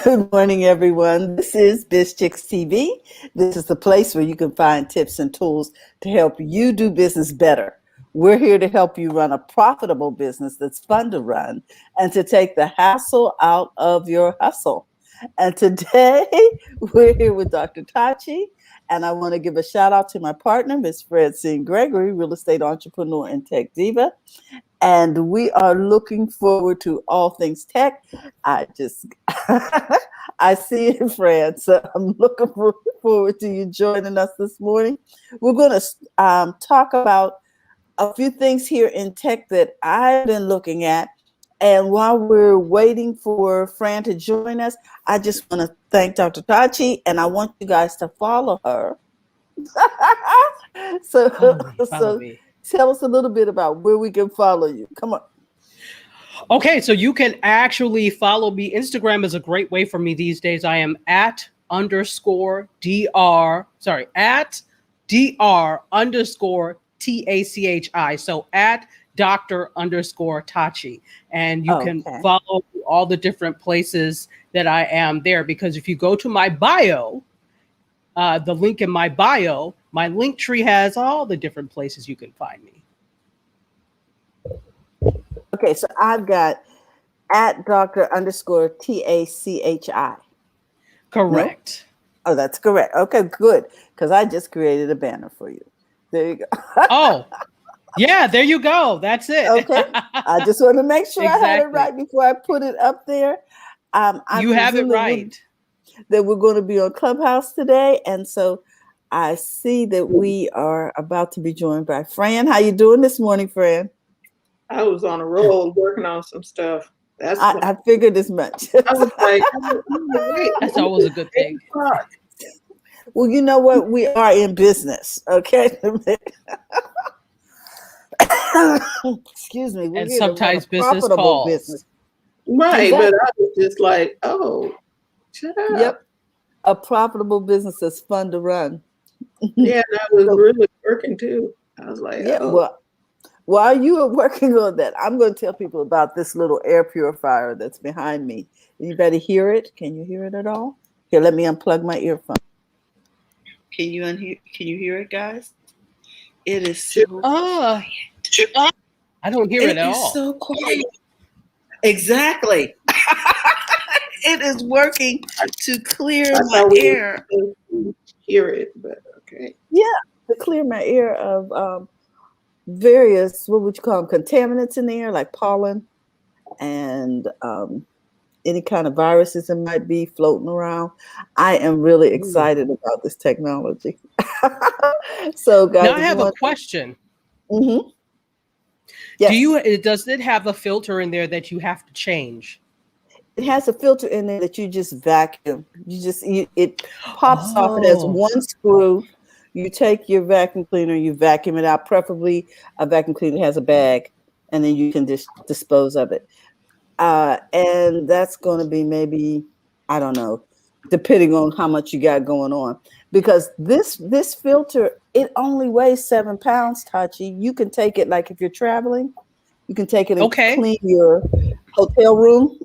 Good morning, everyone. This is Biz Chicks TV. This is the place where you can find tips and tools to help you do business better. We're here to help you run a profitable business that's fun to run and to take the hassle out of your hustle. And today we're here with Dr. Tachi, and I want to give a shout out to my partner, Ms. Francine Gregory, real estate entrepreneur and tech diva. And we are looking forward to all things tech. I just, I see it, Fran. So I'm looking forward to you joining us this morning. We're going to talk about a few things here in tech that I've been looking at. And while we're waiting for Fran to join us, I just want to thank Dr. Tachi, and I want you guys to follow her. so, Follow me. Tell us a little bit about where we can follow you. Come on. Okay, so you can actually follow me. Instagram is a great way for me these days. I am at dr underscore TACHI. So at Dr._Tachi. And you can follow all the different places that I am there. Because if you go to my bio, the link in my bio, my link tree has all the different places you can find me. Okay, so I've got at Dr._TACHI. Correct. No? Oh, that's correct. Okay, good. Because I just created a banner for you. There you go. Oh, yeah, there you go. That's it. Okay. I just want to make sure I had it right before I put it up there. You have it right. That we're going to be on Clubhouse today. And so I see that we are about to be joined by Fran. How you doing this morning, Fran? I was on a roll working on some stuff. I figured as much. I was like, that's always a good thing. Well, you know what? We are in business, okay? Excuse me. And sometimes business calls. Business. Right, exactly. But I was just like, oh, shut up. Yep. A profitable business that's fun to run. Yeah, that was really working too. I was like, oh. Well, while you are working on that, I'm going to tell people about this little air purifier that's behind me. Anybody hear it? Can you hear it at all? Here, let me unplug my earphone. Can you hear it, guys? It is so quiet. I don't hear it at all. It is so quiet. Exactly. It is working to clear my air. Hear it, but okay. Yeah, to clear my air of various, what would you call them, contaminants in the air, like pollen and any kind of viruses that might be floating around. I am really excited about this technology. So, guys, now I have a question. Mm-hmm. Yes. Does it have a filter in there that you have to change? It has a filter in there that you just vacuum. It pops off. It has one screw. You take your vacuum cleaner, you vacuum it out. Preferably a vacuum cleaner has a bag, and then you can just dispose of it. And that's going to be maybe, I don't know, depending on how much you got going on. Because this filter, it only weighs 7 pounds, Tachi. You can take it, like if you're traveling, you can take it and clean your hotel room.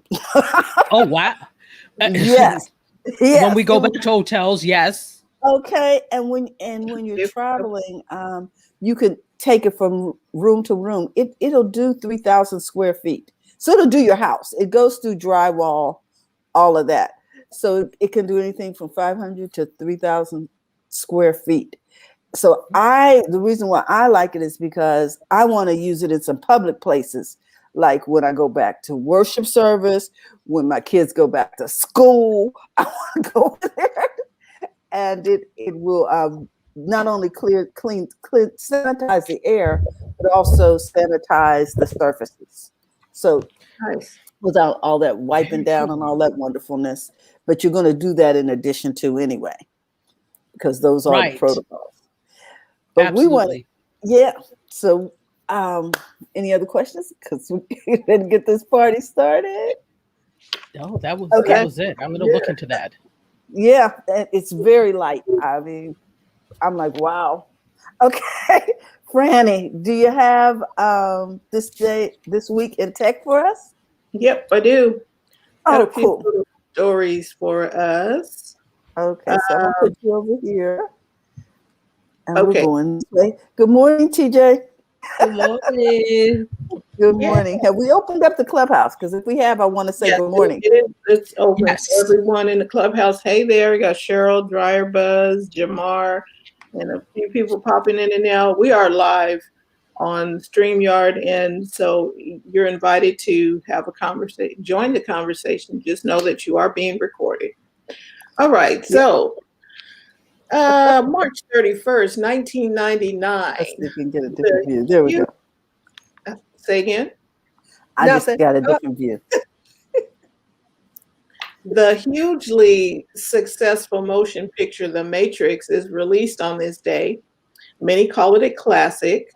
Oh, wow. Yes. When we go back to hotels, yes. Okay. And when you're traveling, you can take it from room to room. It'll do 3,000 square feet. So it'll do your house. It goes through drywall, all of that. So it can do anything from 500 to 3,000 square feet. So the reason why I like it is because I want to use it in some public places, like when I go back to worship service, when my kids go back to school, I want to go there. And it will not only clean, sanitize the air, but also sanitize the surfaces. So nice. Without all that wiping down and all that wonderfulness. But you're going to do that in addition to anyway, because those are the protocols. But absolutely. So any other questions? Because we didn't get this party started. No, that was it. I'm going to look into that. Yeah, it's very light. I mean, I'm like, wow. Okay, Franny, do you have this week in tech for us? Yep, I do. Oh, cool. stories for us. Okay, so I'm gonna put you over here, and we're Okay. going this way. Good morning, TJ. Good morning. Good Yeah. morning. Have we opened up the clubhouse? Because if we have, I want to say Yes, good morning. it's open. Yes. Everyone in the clubhouse. Hey there, we got Cheryl, Dryer Buzz, Jamar, and a few people popping in and out. We are live on StreamYard, and so you're invited to have a conversation, join the conversation. Just know that you are being recorded. All right, so March 31st, 1999. Let's see if we can get a different view. There we go. Say again? I just Nothing. got a different view. The hugely successful motion picture The Matrix is released on this day. Many call it a classic.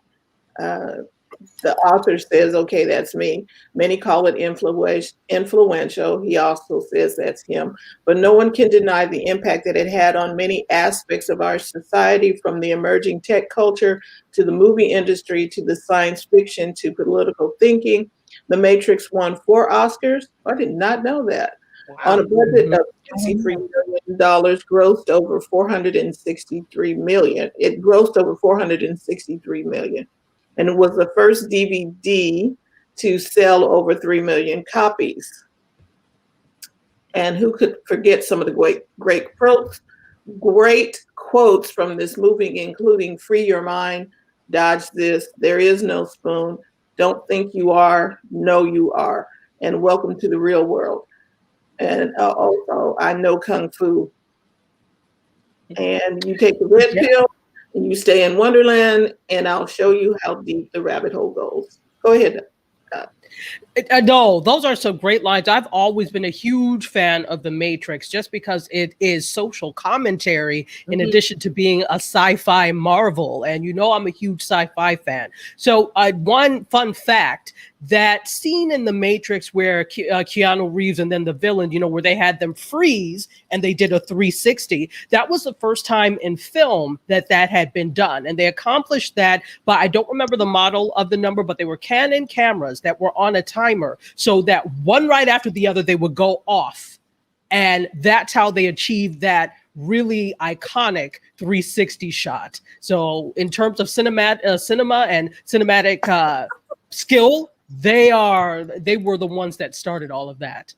The author says, okay, that's me. Many call it influential. He also says that's him. But no one can deny the impact that it had on many aspects of our society, from the emerging tech culture to the movie industry to the science fiction to political thinking. The Matrix won 4 Oscars. I did not know that. Wow. On a budget of $63 million, grossed over 463 million. It grossed over 463 million. And it was the first DVD to sell over 3 million copies. And who could forget some of the great quotes from this movie, including "Free your mind," "Dodge this," "There is no spoon," "Don't think you are, know you are," and "Welcome to the real world." And also, "I know Kung Fu." And you take the red pill and you stay in Wonderland, and I'll show you how deep the rabbit hole goes. Go ahead. No, those are some great lines. I've always been a huge fan of The Matrix just because it is social commentary in addition to being a sci-fi marvel. And you know I'm a huge sci-fi fan. So one fun fact, that scene in The Matrix where Keanu Reeves and then the villain, you know, where they had them freeze and they did a 360, that was the first time in film that had been done. And they accomplished that by, I don't remember the model of the number, but they were Canon cameras that were on a timer, so that one right after the other, they would go off. And that's how they achieved that really iconic 360 shot. So in terms of cinema and cinematic skill, they were the ones that started all of that.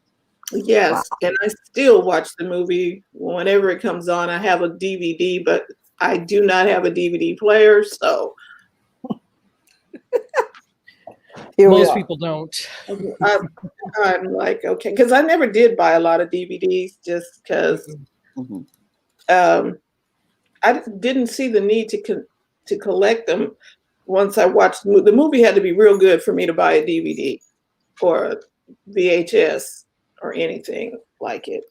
Yes, Wow. and I still watch the movie whenever it comes on. I have a DVD, but I do not have a DVD player, so Most people don't. I'm like, okay, because I never did buy a lot of DVDs just because I didn't see the need to collect them. Once I watched the movie, had to be real good for me to buy a DVD or a VHS or anything like it.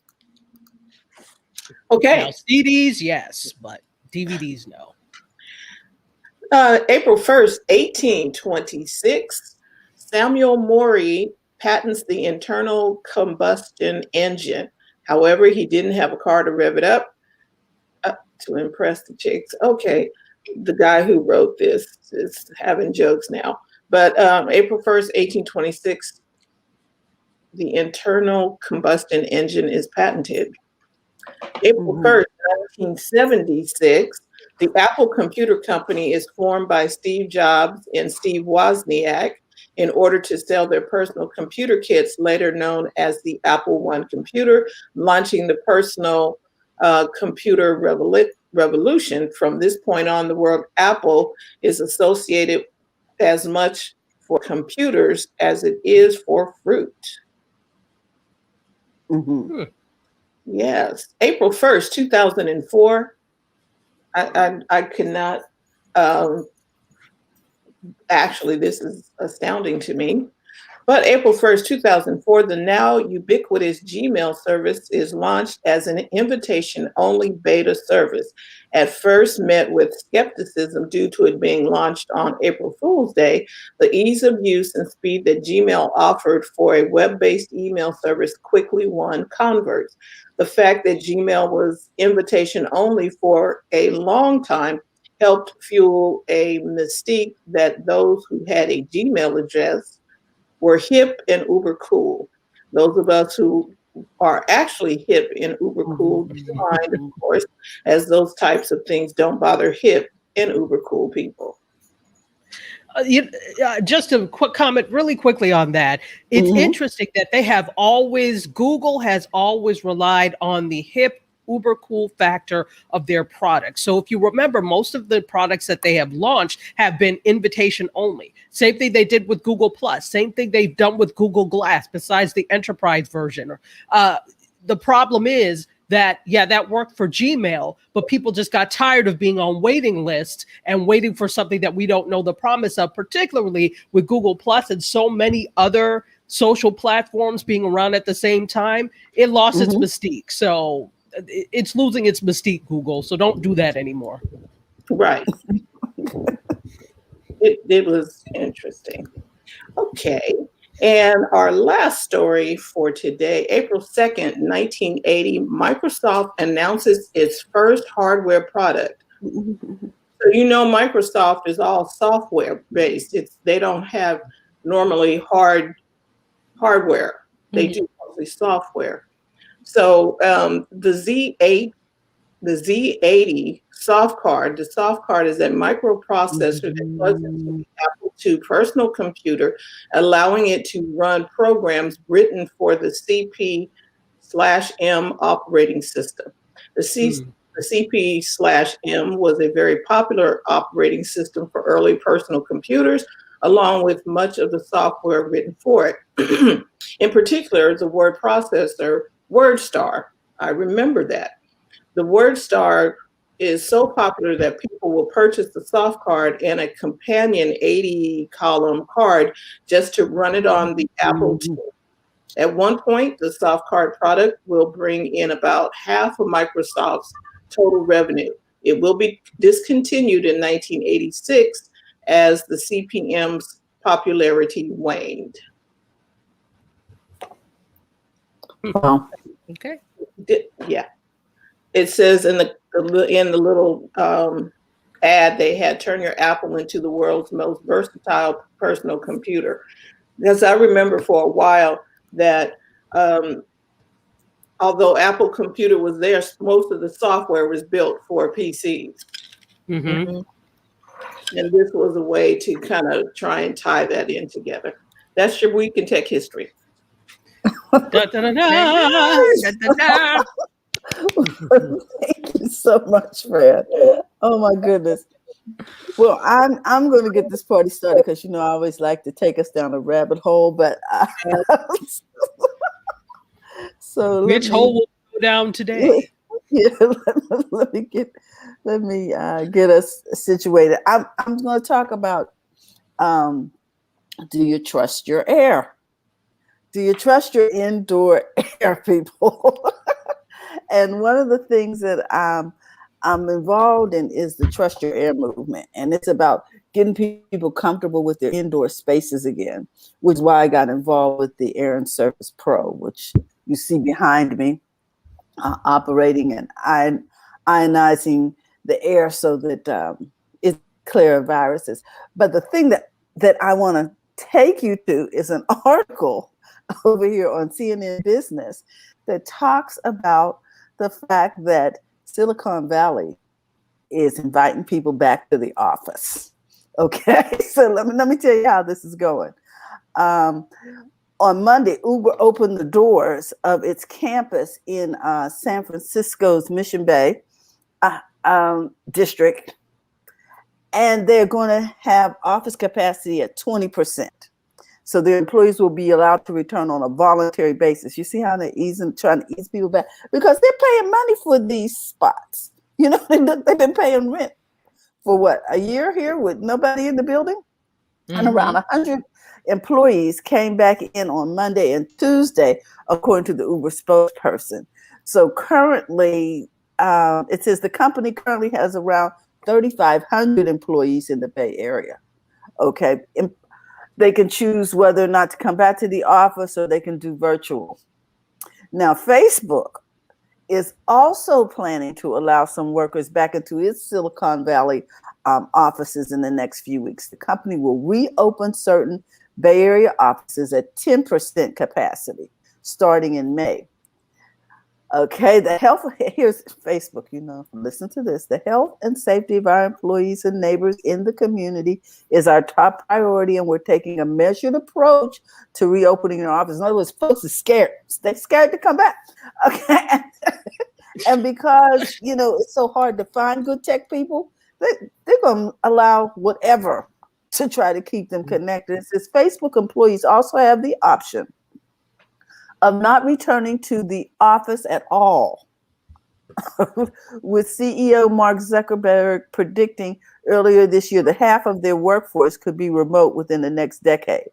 Okay. Now, CDs, yes, but DVDs, no. April 1st, 1826, Samuel Morey patents the internal combustion engine. However, he didn't have a car to rev it up to impress the chicks. Okay, the guy who wrote this is having jokes now. But April 1st, 1826, the internal combustion engine is patented. April 1st, 1976, the Apple Computer Company is formed by Steve Jobs and Steve Wozniak in order to sell their personal computer kits, later known as the Apple I computer, launching the personal computer revolution. From this point on, the word Apple is associated as much for computers as it is for fruit. Yes. April 1st, 2004. I cannot, actually, this is astounding to me. But April 1st, 2004, the now ubiquitous Gmail service is launched as an invitation-only beta service. At first met with skepticism due to it being launched on April Fool's Day, the ease of use and speed that Gmail offered for a web-based email service quickly won converts. The fact that Gmail was invitation-only for a long time helped fuel a mystique that those who had a Gmail address were hip and uber cool. Those of us who are actually hip and uber cool, defined, of course, as those types of things don't bother hip and uber cool people. Just a quick comment really quickly on that. It's interesting that Google has always relied on the hip uber cool factor of their products. So if you remember, most of the products that they have launched have been invitation only. Same thing they did with Google Plus. Same thing they've done with Google Glass, besides the enterprise version. The problem is that worked for Gmail, but people just got tired of being on waiting lists and waiting for something that we don't know the promise of, particularly with Google Plus and so many other social platforms being around at the same time. It lost its mystique. So it's losing its mystique, Google. So don't do that anymore. Right. It was interesting. Okay. And our last story for today, April 2nd, 1980, Microsoft announces its first hardware product. So Microsoft is all software based. They don't have normally hardware. They do mostly software. So the Z80 soft card, the soft card is a microprocessor that plugs into the Apple II personal computer, allowing it to run programs written for the CP/M operating system. The CP/M was a very popular operating system for early personal computers, along with much of the software written for it. In particular, the word processor, WordStar. I remember that. The WordStar is so popular that people will purchase the soft card and a companion 80-column card just to run it on the Apple II. At one point, the soft card product will bring in about half of Microsoft's total revenue. It will be discontinued in 1986 as the CP/M's popularity waned. Wow. Okay. Yeah. It says in the little ad they had, turn your Apple into the world's most versatile personal computer. Because I remember for a while that although Apple Computer was there, most of the software was built for PCs. And this was a way to kind of try and tie that in together. That's your Week in Tech History. Da, da, da, da, da, da. Thank you so much, Fred. Oh my goodness. Well, I'm going to get this party started because I always like to take us down a rabbit hole, but so Which hole will go down today? Yeah, let me get us situated. I'm going to talk about do you trust your air? Do you trust your indoor air, people? And one of the things that I'm involved in is the Trust Your Air movement. And it's about getting people comfortable with their indoor spaces again, which is why I got involved with the Air and Surface Pro, which you see behind me, operating and ionizing the air so that it's clear of viruses. But the thing that I want to take you to is an article over here on CNN Business that talks about the fact that Silicon Valley is inviting people back to the office. Okay, so let me tell you how this is going. On Monday, Uber opened the doors of its campus in San Francisco's Mission Bay district, and they're going to have office capacity at 20%. So the employees will be allowed to return on a voluntary basis. You see how they're trying to ease people back? Because they're paying money for these spots. They've been paying rent for what, a year here with nobody in the building? And around 100 employees came back in on Monday and Tuesday, according to the Uber spokesperson. So currently, it says the company currently has around 3,500 employees in the Bay Area. Okay. They can choose whether or not to come back to the office or they can do virtual. Now, Facebook is also planning to allow some workers back into its Silicon Valley offices in the next few weeks. The company will reopen certain Bay Area offices at 10% capacity starting in May. Okay, here's Facebook, listen to this. The health and safety of our employees and neighbors in the community is our top priority, and we're taking a measured approach to reopening our office. In other words, folks are scared. They're scared to come back. Okay. And because, it's so hard to find good tech people, they're going to allow whatever to try to keep them connected. It says Facebook employees also have the option of not returning to the office at all, with CEO Mark Zuckerberg predicting earlier this year that half of their workforce could be remote within the next decade.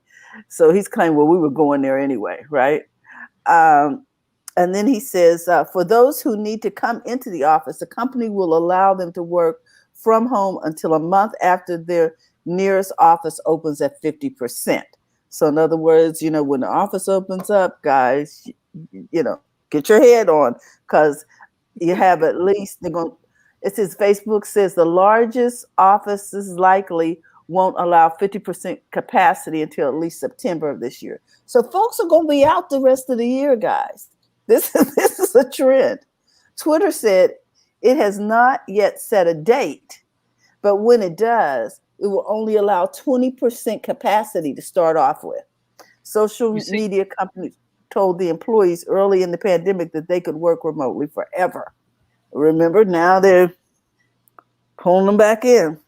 So he's claiming, well, we were going there anyway, right? And then he says, for those who need to come into the office, the company will allow them to work from home until a month after their nearest office opens at 50%. So in other words, when the office opens up, guys, get your head on, because you have at least, it says Facebook says the largest offices likely won't allow 50% capacity until at least September of this year. So folks are going to be out the rest of the year, guys. This is a trend. Twitter said it has not yet set a date, but when it does, it will only allow 20% capacity to start off with. Social media companies told the employees early in the pandemic that they could work remotely forever. Remember, now they're pulling them back in.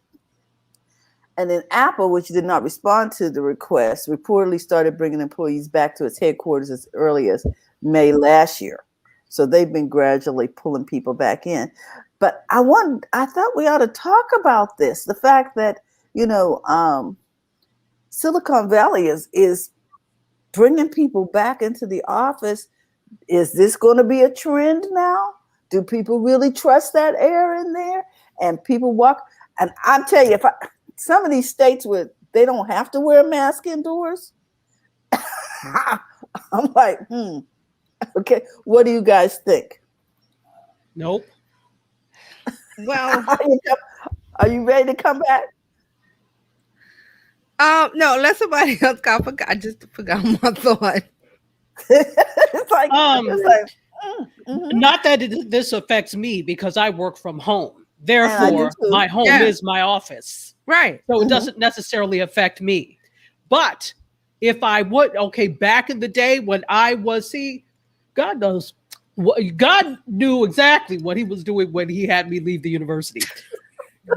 And then Apple, which did not respond to the request, reportedly started bringing employees back to its headquarters as early as May last year. So they've been gradually pulling people back in. But I thought we ought to talk about this. The fact that, Silicon Valley is bringing people back into the office. Is this going to be a trend now? Do people really trust that air in there? And people walk, and I'll tell you, some of these states where they don't have to wear a mask indoors, I'm like, okay, what do you guys think? Nope. Well, are you ready to come back? No, let somebody else go. I just forgot my thought. it's like not that this affects me because I work from home. Therefore, my home is my office. Right. So it doesn't necessarily affect me. But if I would, back in the day when I was, God knows, God knew exactly what he was doing when he had me leave the university.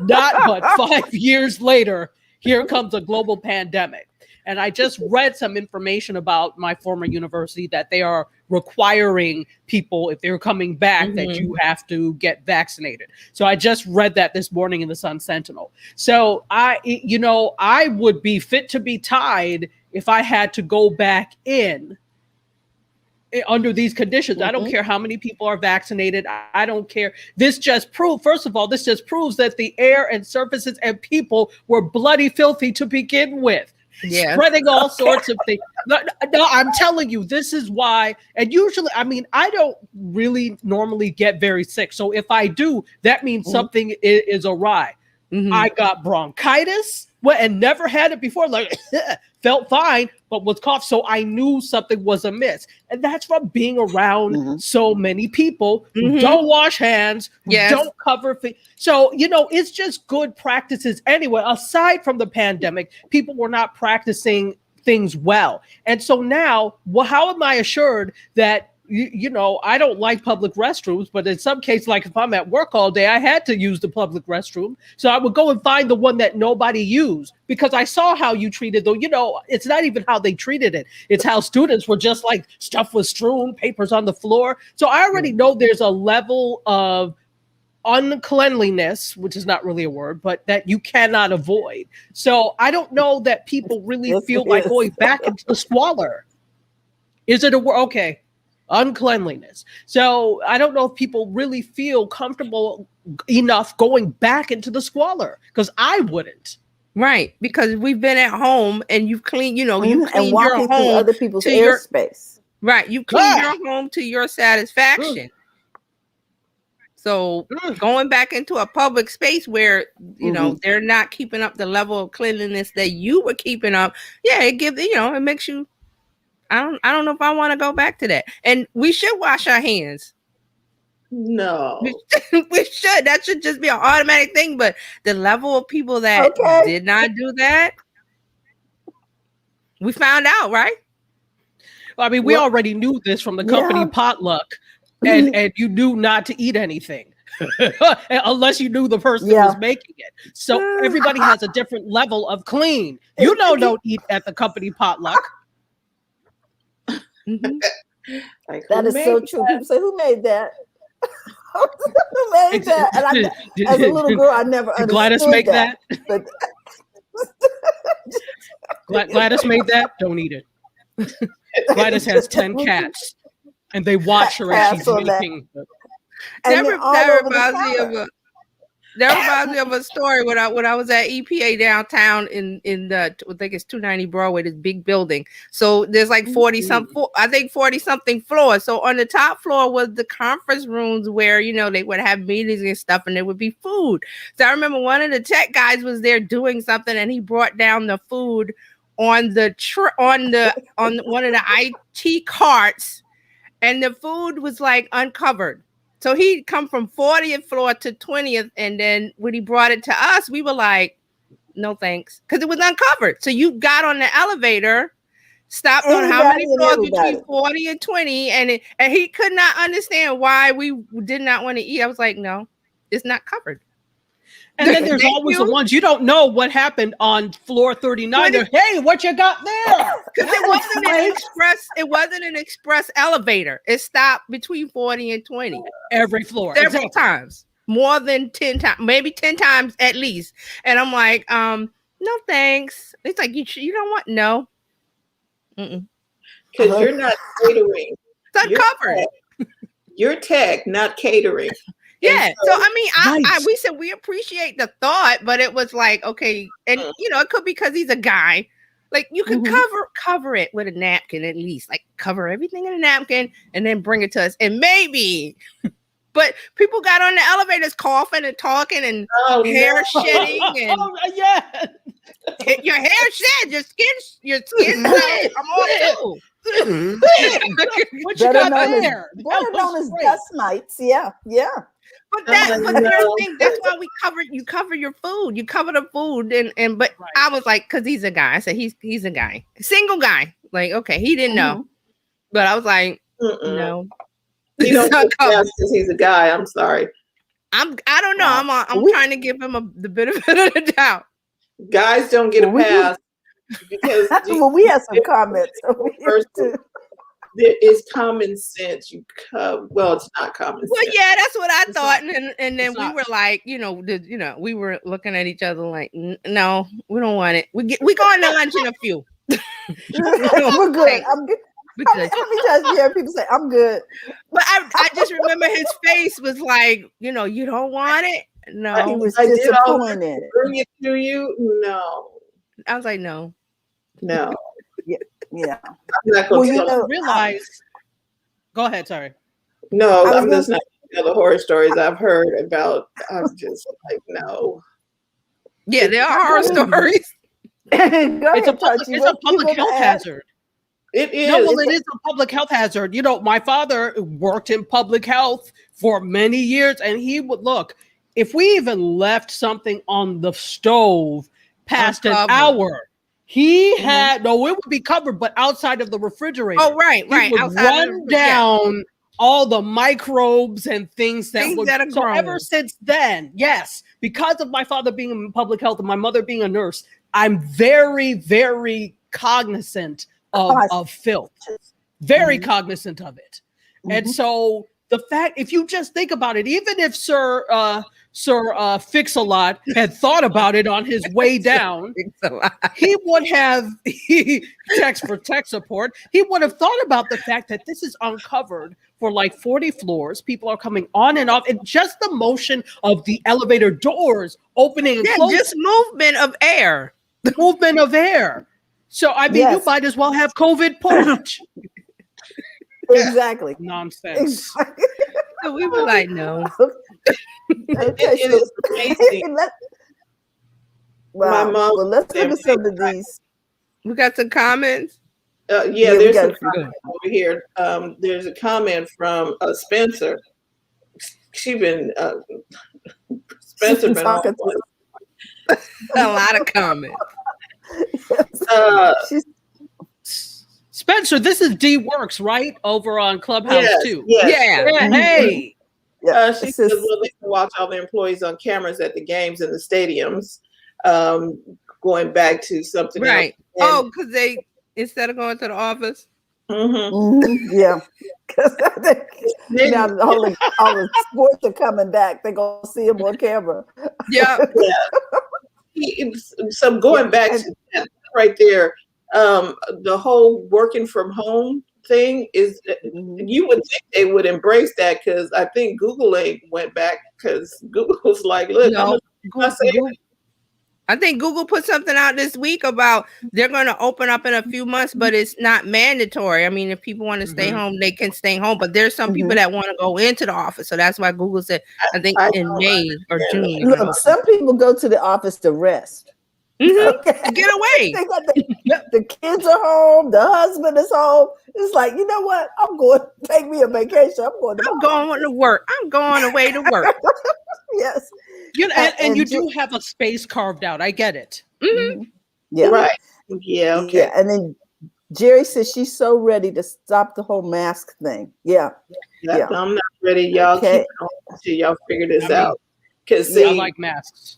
Not but 5 years later, here comes a global pandemic. And I just read some information about my former university that they are requiring people, if they're coming back, that you have to get vaccinated. So I just read that this morning in the Sun Sentinel. So I would be fit to be tied if I had to go back in under these conditions. I don't care how many people are vaccinated. I don't care. This just proves that the air and surfaces and people were bloody filthy to begin with. Yeah. Spreading all sorts of things. No, I'm telling you, this is why. And usually, I don't really normally get very sick. So if I do, that means something is awry. I got bronchitis and never had it before. Like, felt fine, but was cough. So I knew something was amiss. And that's from being around so many people who don't wash hands, who don't cover feet. So, it's just good practices anyway. Aside from the pandemic, people were not practicing things well. And so now, how am I assured that I don't like public restrooms, but in some cases, like if I'm at work all day, I had to use the public restroom. So I would go and find the one that nobody used because I saw how you treated though. It's not even how they treated it. It's how students were just like stuff was strewn, papers on the floor. So I already know there's a level of uncleanliness, which is not really a word, but that you cannot avoid. So I don't know that people really feel like going back into the squalor. Is it a word? Okay. Uncleanliness. So I don't know if people really feel comfortable enough going back into the squalor, because I wouldn't. Right, because we've been at home and you've cleaned, you cleaned your home through other people's airspace. Right, you clean your home to your satisfaction. So going back into a public space where they're not keeping up the level of cleanliness that you were keeping up, it gives it makes you. I don't know if I want to go back to that. And we should wash our hands. No. We should. That should just be an automatic thing. But the level of people that did not do that, we found out, right? I mean, we already knew this from the company potluck, and you knew not to eat anything unless you knew the person that was making it. So everybody has a different level of clean. You don't eat at the company potluck. Like, that is so true. People say, "Who made that?" Who made that? And I, as a little girl, I never understood Gladys make that. But Gladys made that. Don't eat it. Gladys has 10 cats, and they watch her as she's making. That reminds me of a story when I was at EPA downtown in the, I think it's 290 Broadway, this big building. So there's like 40 something floors. So on the top floor was the conference rooms where, you know, they would have meetings and stuff, and there would be food. So I remember one of the tech guys was there doing something, and he brought down the food on one of the IT carts, and the food was like uncovered. So he'd come from 40th floor to 20th, and then when he brought it to us, we were like, no thanks, because it was uncovered. So you got on the elevator, stopped on how many floors between 40 and 20, and he could not understand why we did not want to eat. I was like, no, it's not covered. And then there's always the ones you don't know what happened on floor 39. Hey, what you got there? Because it wasn't an express elevator. It stopped between 40 and 20. Every floor. Several times. More than 10 times, maybe 10 times at least. And I'm like, no thanks. It's like, you don't want, no. Because you're not catering. It's uncovered. You're tech, not catering. Yeah, so I mean, we said we appreciate the thought, but it was like, okay, and you know, it could be because he's a guy. Like you could cover it with a napkin at least, like cover everything in a napkin and then bring it to us, and maybe. But people got on the elevators coughing and talking and hair shedding and your hair shed, your skin shed. I'm all too. What you got there? Better known as dust mites. Yeah. But there's the thing. That's why you cover your food. You cover the food, but I was like, because he's a guy. I said he's a guy, single guy. Like, okay, he didn't know, but I was like, no. You don't because he's a guy. I'm sorry. I don't know. I'm trying to give him the benefit of the doubt. Guys don't get a pass because we have some comments. There is common sense. Well, it's not common sense. Well, yeah, that's what I thought, and then we were like, we were looking at each other like, no, we don't want it. We going to lunch in a few. We're good. I'm good. How many times you hear people say, I'm good? But I just remember his face was like, you don't want it? No. He was disappointed. Bring it to you? No. I was like, no. No. Yeah. I'm not going to realize. Go ahead. Sorry. No, I'm just not going to tell the horror stories I've heard about. I'm just like, no. Yeah, there are horror stories. It's a public health hazard. It is. No, well, it is a public health hazard. My father worked in public health for many years, and he would look. If we even left something on the stove past an hour, he had it would be covered, but outside of the refrigerator. Oh, right. He would run down all the microbes and things that would. So ever since then, yes, because of my father being in public health and my mother being a nurse, I'm very, very cognizant of filth, very cognizant of it. And so the fact, if you just think about it, even if Sir Fix-a-Lot had thought about it on his way down, he would have text for tech support. He would have thought about the fact that this is uncovered for like 40 floors. People are coming on and off, and just the motion of the elevator doors opening and closing, just movement of air. The movement of air. So, I mean, you might as well have COVID porch. Exactly. Nonsense. Exactly. So we were like, no. Okay, it is amazing. My mom. Well, let's look at some of these. We got some comments. There's some comments over here. There's a comment from Spencer. she been Spencer been on A lot of comments. She's Spencer, this is D Works, right? Over on Clubhouse too. Yes. Yeah. Hey. She says, well, they can watch all the employees on cameras at the games and the stadiums. Going back to something Right. else. Because they, instead of going to the office. Yeah. Because now all the sports are coming back. They're going to see them on camera. Yeah. So going back to that right there, the whole working from home thing is, you would think they would embrace that, because I think Google went back, because Google's like, look, No, Google, I think Google put something out this week about they're going to open up in a few months, but it's not mandatory. I mean, if people want to stay home, they can stay home. But there's some people that want to go into the office. So that's why Google said, I think in May or June. Look, some people go to the office to rest. Okay. Get away. The kids are home. The husband is home. It's like, you know what? I'm going to take me a vacation. I'm going to work. I'm going away to work. Yes. You know, and you do have a space carved out. I get it. Yeah. Right. Yeah. Okay. Yeah. And then Jerry says she's so ready to stop the whole mask thing. Yeah. I'm not ready. Y'all keep it on until y'all figure this out. Because I like masks.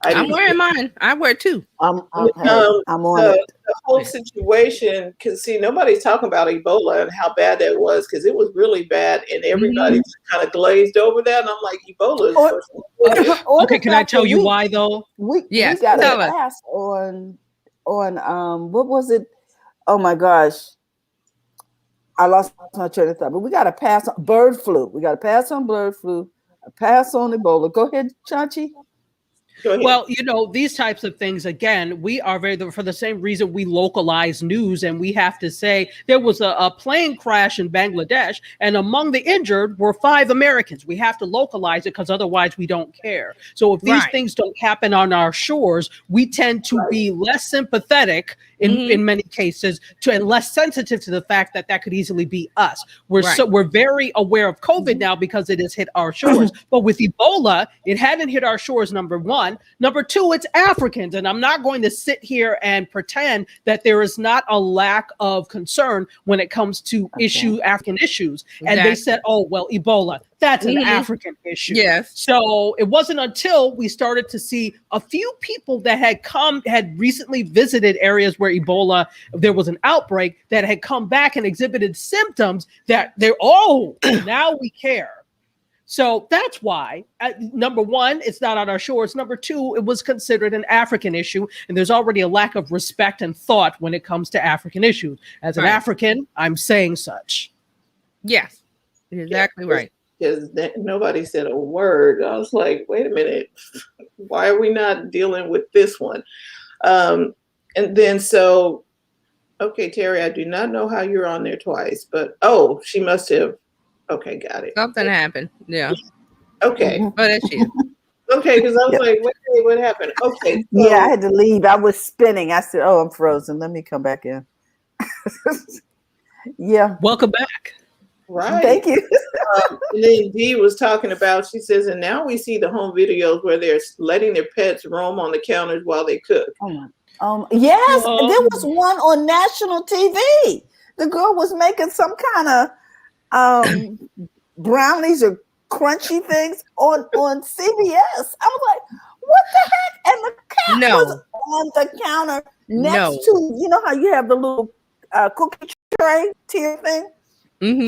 I'm wearing mine. I wear two. I'm on it. The whole situation, because nobody's talking about Ebola and how bad that was, because it was really bad, and everybody just kind of glazed over that. And I'm like, Ebola is okay, can I tell you why though? We got a pass on what was it? Oh my gosh. I lost my train of thought, but we got to pass on bird flu. We got to pass on bird flu, a pass on Ebola. Go ahead, Chachi. Well, you know, these types of things, again, we are for the same reason we localize news, and we have to say there was a plane crash in Bangladesh, and among the injured were 5 Americans. We have to localize it because otherwise we don't care. So if these things don't happen on our shores, we tend to be less sympathetic in many cases and less sensitive to the fact that that could easily be us. We're very aware of COVID now because it has hit our shores. But with Ebola, it hadn't hit our shores, number one. Number two, it's Africans. And I'm not going to sit here and pretend that there is not a lack of concern when it comes to African issues. And they said, oh, well, Ebola, that's an African issue. Yes. So it wasn't until we started to see a few people that had recently visited areas where Ebola, there was an outbreak, that had come back and exhibited symptoms that now we care. So that's why, number one, it's not on our shores. Number two, it was considered an African issue. And there's already a lack of respect and thought when it comes to African issues. As an African, I'm saying such. Yes, exactly right. Because nobody said a word. I was like, wait a minute. Why are we not dealing with this one? And then okay, Terry, I do not know how you're on there twice, but she must have. Okay, got it. Something happened. Yeah. Okay. Oh, that's you. Okay, because I was like, wait, what happened? Okay. Yeah, I had to leave. I was spinning. I said, I'm frozen. Let me come back in. Yeah. Welcome back. Right. Thank you. And then Dee was talking about, she says, and now we see the home videos where they're letting their pets roam on the counters while they cook. Yes, there was one on national TV. The girl was making some kind of brownies or crunchy things on CBS. I was like, what the heck? And the cat was on the counter next to, you know how you have the little cookie tray tier thing?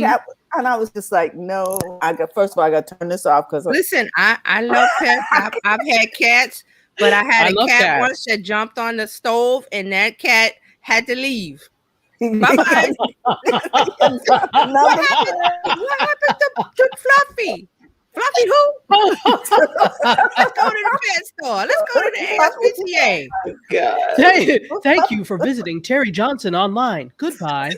Cat, and I was just like, no. First of all, I got to turn this off because listen, I love pets. I've had cats, but I had a cat once that jumped on the stove, and that cat had to leave. Bye-bye. What happened to Fluffy? Fluffy who? Let's go to the pet store. Let's go to the ASPCA. Oh, God. Thank you for visiting Terry Johnson online. Goodbye.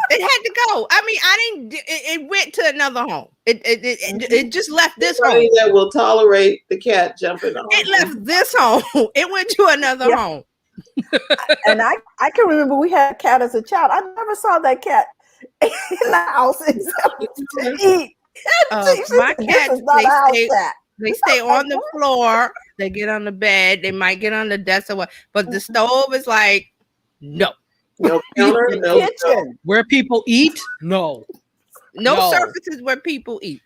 It had to go. I mean, I didn't. It went to another home. It just left this home. That will tolerate the cat jumping on. It left this home. It went to another home. And I can remember we had a cat as a child. I never saw that cat in the house except to eat. My This cats, is not a house cat. they stay on the floor. They get on the bed. They might get on the desk or what. But the stove is like, no. No counter, The no kitchen. Where people eat, no. No No. surfaces where people eat.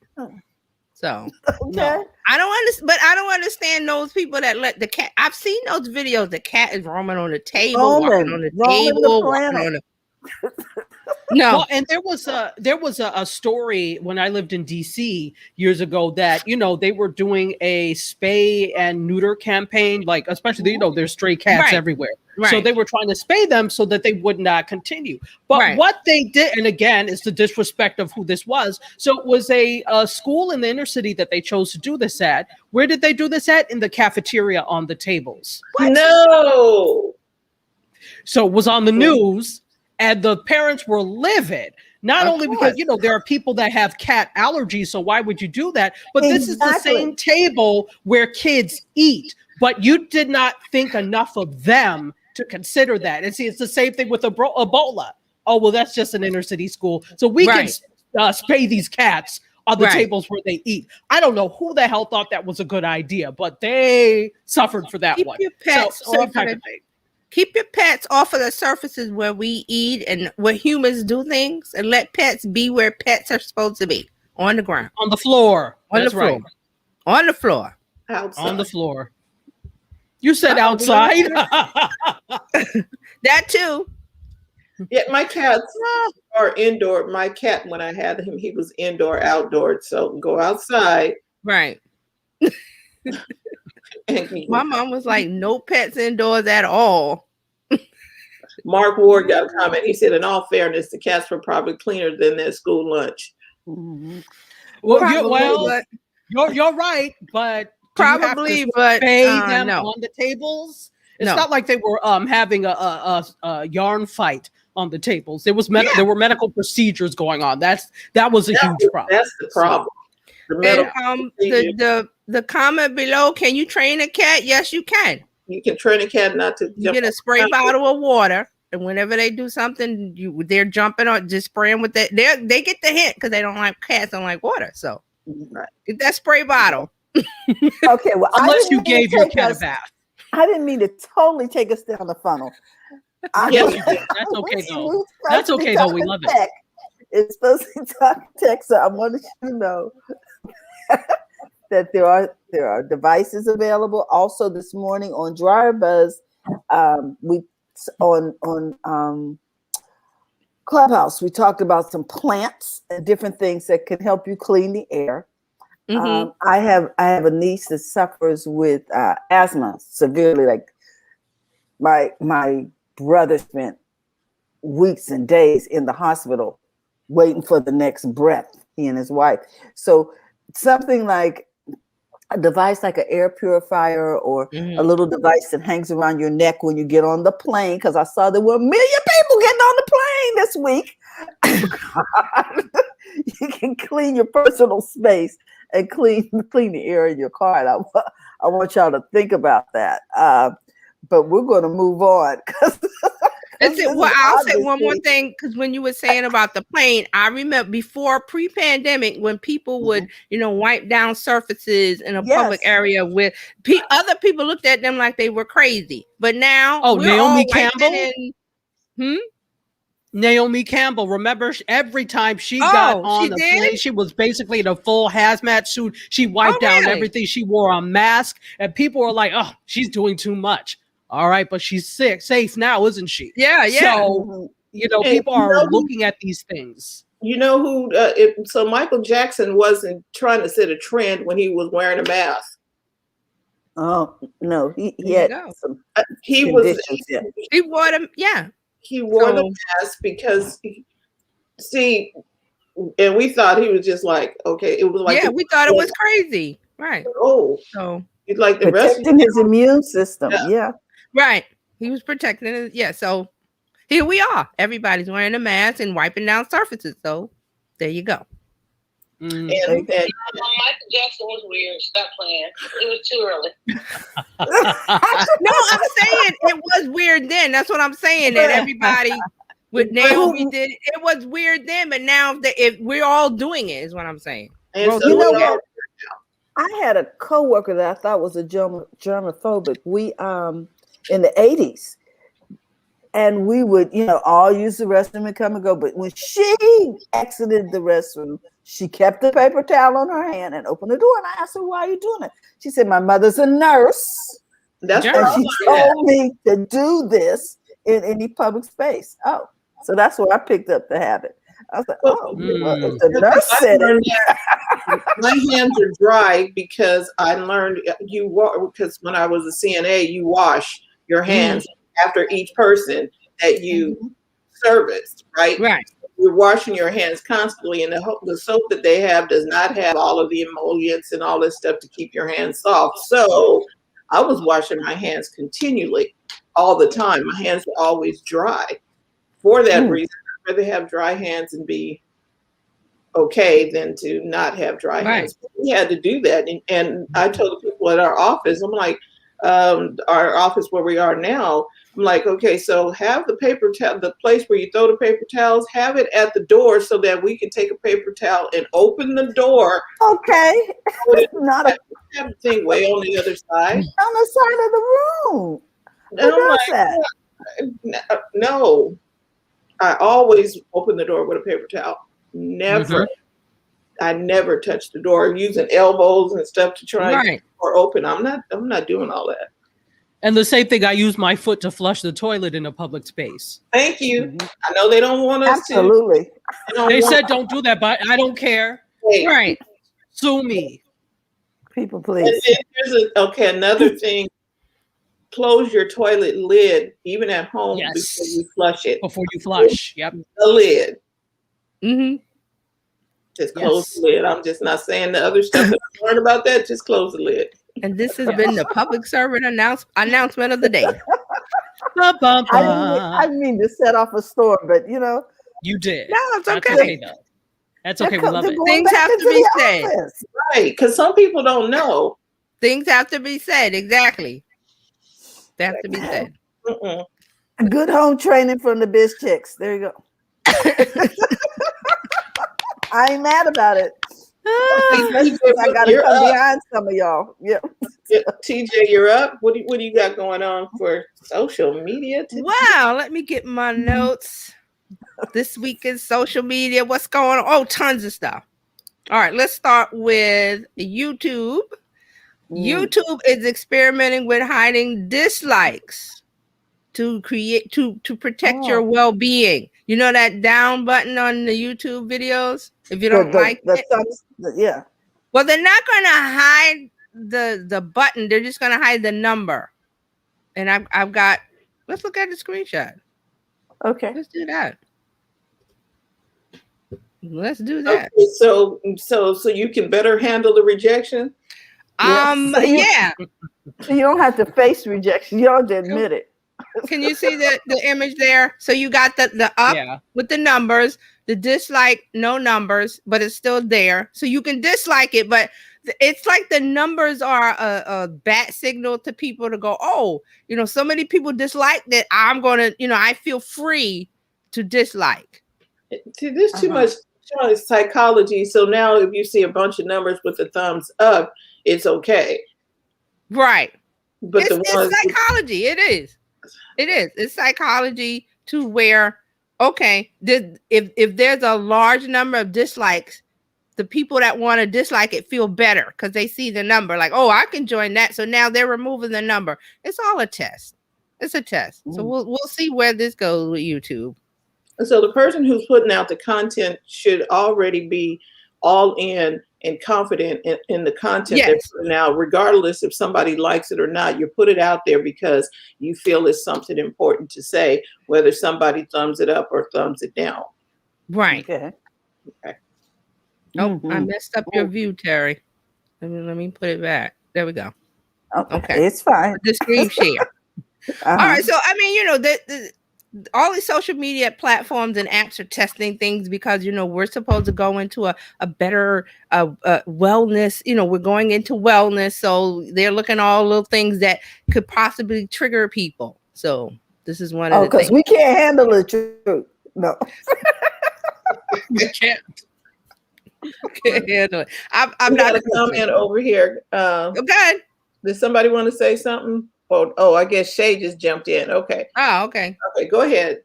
So Okay. No. I don't understand, but I don't understand those people that let the cat. I've seen those videos. The cat is roaming on the table, walking on the table, walking on the. No. Well, and there was a story when I lived in DC years ago that they were doing a spay and neuter campaign, like especially there's stray cats everywhere. Right. So they were trying to spay them so that they would not continue. But what they did, and again, it's the disrespect of who this was. So it was a school in the inner city that they chose to do this at. Where did they do this at? In the cafeteria on the tables. What? No. So it was on the news. And the parents were livid, not only because, there are people that have cat allergies. So why would you do that? But this is the same table where kids eat. But you did not think enough of them to consider that. And see, it's the same thing with Ebola. Oh, well, that's just an inner city school. So we can spay these cats on the tables where they eat. I don't know who the hell thought that was a good idea, but they suffered for that one. Your pets same type of thing. Keep your pets off of the surfaces where we eat and where humans do things, and let pets be where pets are supposed to be, on the ground. On the floor. On That's the floor. right. On the floor. Outside. On the floor. You said outside. That too. Yeah, my cats are indoor. My cat, when I had him, he was indoor, outdoor. So go outside. Right. And my mom was like, no pets indoors at all. Mark Ward got a comment. He said, in all fairness, the cats were probably cleaner than their school lunch. Mm-hmm. Well, you're right, but probably, but pay them on the tables. It's not like they were having a yarn fight on the tables. There was there were medical procedures going on. That was a huge problem. That's the problem. The comment below, can you train a cat? Yes, you can. You can train a cat not to You get a spray bottle of water, and whenever they do something, they're jumping on, just spraying with that. They get the hint because cats don't like water. So get that spray bottle. Okay, well, unless you gave your cat a bath. I didn't mean to totally take us down the funnel. Yes, you did. That's okay though. That's okay though. We love it. It's supposed to be talking tech, so I wanted you to know that there are devices available. Also, this morning on Dryer Buzz, we on Clubhouse, we talked about some plants and different things that can help you clean the air. Mm-hmm. I have a niece that suffers with asthma severely. Like my brother spent weeks and days in the hospital waiting for the next breath, he and his wife. So something like a device like an air purifier or a little device that hangs around your neck when you get on the plane, because I saw there were 1 million people getting on the plane this week. You can clean your personal space and clean the air in your car. And I want y'all to think about that. But we're going to move on. Well, I'll say one more thing, because when you were saying about the plane, I remember before pre-pandemic when people would, wipe down surfaces in a public area with other people looked at them like they were crazy. But now, Naomi Campbell. Naomi Campbell, remember every time she got on the plane, she was basically in a full hazmat suit. She wiped down everything. She wore a mask, and people were like, "Oh, she's doing too much." All right, but she's safe now, isn't she? Yeah. So, people are looking at these things. You know who? So Michael Jackson wasn't trying to set a trend when he was wearing a mask. Oh no, he had some. He wore them. Yeah, he wore the mask because, and we thought he was just like, okay, it was like we thought it was crazy, right? Oh, so like the protecting his immune system, yeah. Right. He was protecting it. Yeah. So here we are. Everybody's wearing a mask and wiping down surfaces. So there you go. And Michael Jackson was weird. Stop playing. It was too early. No, I'm saying it was weird then. That's what I'm saying. That everybody, with Naomi did it was weird then, but now if we're all doing it, is what I'm saying. And you know what? I had a coworker that I thought was a germophobic. We in the 80s, and we would, all use the restroom and come and go. But when she exited the restroom, she kept the paper towel on her hand and opened the door. And I asked her, "Why are you doing it?" She said, "My mother's a nurse, and she told me to do this in any public space." Oh, so that's where I picked up the habit. I was like, well, if the nurse said it. My hands are dry because I learned because when I was a CNA, you wash your hands after each person that you serviced, right? Right. You're washing your hands constantly, and the soap that they have does not have all of the emollients and all this stuff to keep your hands soft. So I was washing my hands continually all the time. My hands were always dry. For that reason, I'd rather have dry hands and be okay than to not have dry hands. We had to do that. And I told the people at our office, I'm like, our office where we are now, I'm like, okay, so have the paper towel, the place where you throw the paper towels, have it at the door so that we can take a paper towel and open the door. Okay. Not a have the thing way on the other side. On the side of the room. And I'm like, no. I always open the door with a paper towel. Never. I never touch the door using elbows and stuff to try and get the door open. I'm not doing all that. And the same thing, I use my foot to flush the toilet in a public space. Thank you. I know they don't want us to. They said don't do that, but I don't care. Right. Sue me. People, please. And here's another thing. Close your toilet lid, even at home, before you flush it. Before you flush, yep. The lid. Mm-hmm. Just close the lid. I'm just not saying the other stuff that I learned about that. Just close the lid. And this has been the public servant announcement of the day. I didn't mean to set off a storm, but you did. No, it's okay. That's okay, though. That's okay. We love it. Things have to be said, right? Because some people don't know. Things have to be said. Exactly. They have to be said. Good home training from the biz chicks. There you go. I ain't mad about it. I got to come behind some of y'all. Yeah. TJ, you're up. What do you got going on for social media today? Wow, let me get my notes. This week in social media, what's going on? Oh, tons of stuff. All right, let's start with YouTube. YouTube is experimenting with hiding dislikes to protect your well-being. You know that down button on the YouTube videos? If you don't like it. Yeah. Well, they're not going to hide the button. They're just going to hide the number. And I've got, let's look at the screenshot. Okay. Let's do that. Let's do that. Okay, so you can better handle the rejection? Yeah. You don't have to face rejection. You don't have to admit it. Can you see the image there? So you got the up with the numbers, the dislike, no numbers, but it's still there. So you can dislike it, but it's like the numbers are a bat signal to people to go, oh, so many people dislike that. I'm going to, I feel free to dislike. See, there's too much psychology. So now if you see a bunch of numbers with the thumbs up, it's okay. Right. But it's psychology. It is. It's psychology to where, okay, if there's a large number of dislikes, the people that want to dislike it feel better because they see the number like, oh, I can join that. So now they're removing the number. It's all a test. It's a test. So we'll see where this goes with YouTube. And so the person who's putting out the content should already be all in and confident in the content they're putting out, regardless if somebody likes it or not. You put it out there because you feel it's something important to say, whether somebody thumbs it up or thumbs it down. Right. Okay. Oh, I messed up your view, Terry. Let me put it back. There we go. Okay. It's fine. The screen share. All right. So, I mean, all these social media platforms and apps are testing things because, we're supposed to go into a better wellness. We're going into wellness. So they're looking at all little things that could possibly trigger people. So this is one of the things. Because we can't handle the truth. No. You can't. Can't handle it. I'm We not got a comment over here. okay. Did somebody want to say something? Oh, I guess Shay just jumped in. Okay. Oh, okay. Okay, go ahead.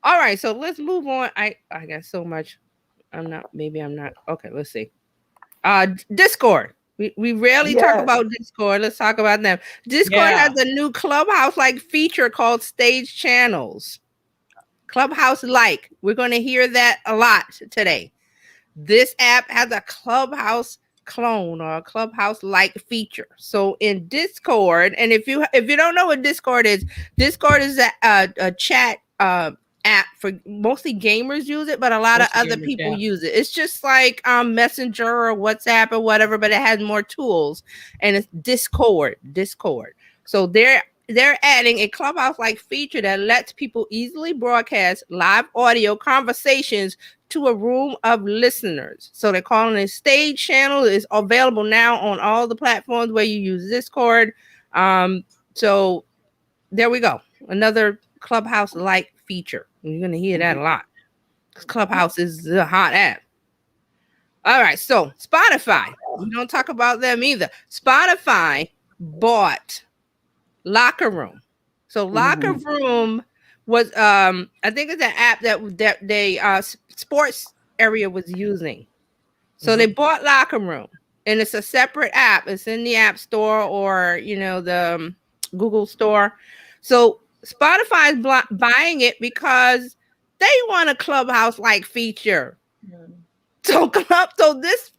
All right, so let's move on. I got so much. I'm not. Okay, let's see. Discord. We rarely talk Yes. about Discord. Let's talk about them. Discord Yeah. has a new Clubhouse-like feature called Stage Channels. Clubhouse-like. We're going to hear that a lot today. This app has a Clubhouse clone or a Clubhouse-like feature. So in Discord, and if you don't know what Discord is a chat app for mostly gamers use it, but a lot of other people use it. It's just like Messenger or WhatsApp or whatever, but it has more tools, and it's Discord. So they're adding a Clubhouse-like feature that lets people easily broadcast live audio conversations to a room of listeners. So they're calling it Stage Channel. It's available now on all the platforms where you use Discord. So there we go. Another Clubhouse-like feature. You're going to hear that a lot. Clubhouse is a hot app. All right. So Spotify. We don't talk about them either. Spotify bought Locker Room. So Locker Room was I think it's an app that they sports area was using. So they bought Locker Room, and it's a separate app. It's in the App Store or the Google Store. So Spotify is buying it because they want a Clubhouse-like feature. So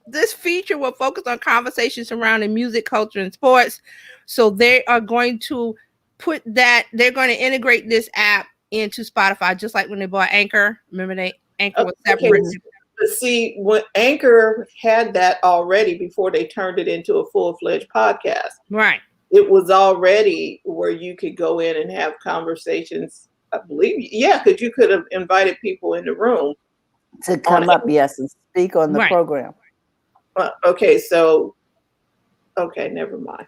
this feature will focus on conversations surrounding music, culture, and sports. So they are going to they're going to integrate this app into Spotify, just like when they bought Anchor. Remember, Anchor was separate. But see, what Anchor had that already before they turned it into a full-fledged podcast. Right. It was already where you could go in and have conversations. I believe, because you could have invited people in the room to come up, yes, and speak on the program. Okay, never mind.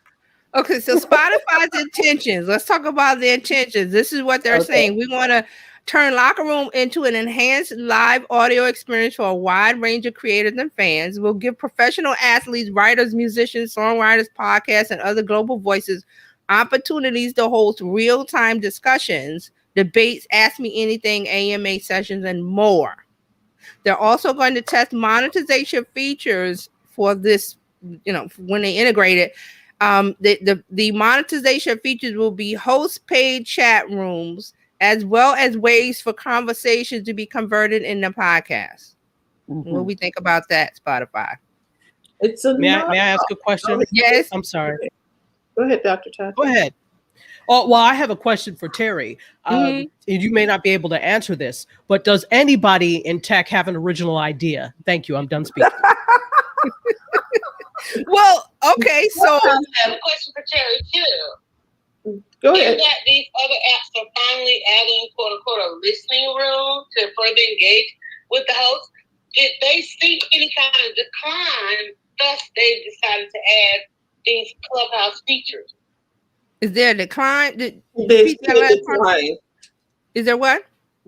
Okay, so Spotify's intentions. Let's talk about the intentions. This is what they're saying. We want to turn Locker Room into an enhanced live audio experience for a wide range of creators and fans. We'll give professional athletes, writers, musicians, songwriters, podcasts, and other global voices opportunities to host real-time discussions, debates, Ask Me Anything, AMA sessions, and more. They're also going to test monetization features for this, when they integrate it. The monetization features will be host paid chat rooms, as well as ways for conversations to be converted into podcasts. What do we think about that, Spotify? May I ask a question? Yes. I'm sorry. Go ahead, Dr. Todd. Go ahead. Oh, well, I have a question for Terry. You may not be able to answer this, but does anybody in tech have an original idea? Thank you. I'm done speaking. Well, okay. So I have a question for Terry too. Go ahead. Is that these other apps are finally adding "quote unquote" a listening room to further engage with the host? Did they see any kind of decline? Thus, they decided to add these Clubhouse features. Is there a decline? Did they see a decline? Is there what?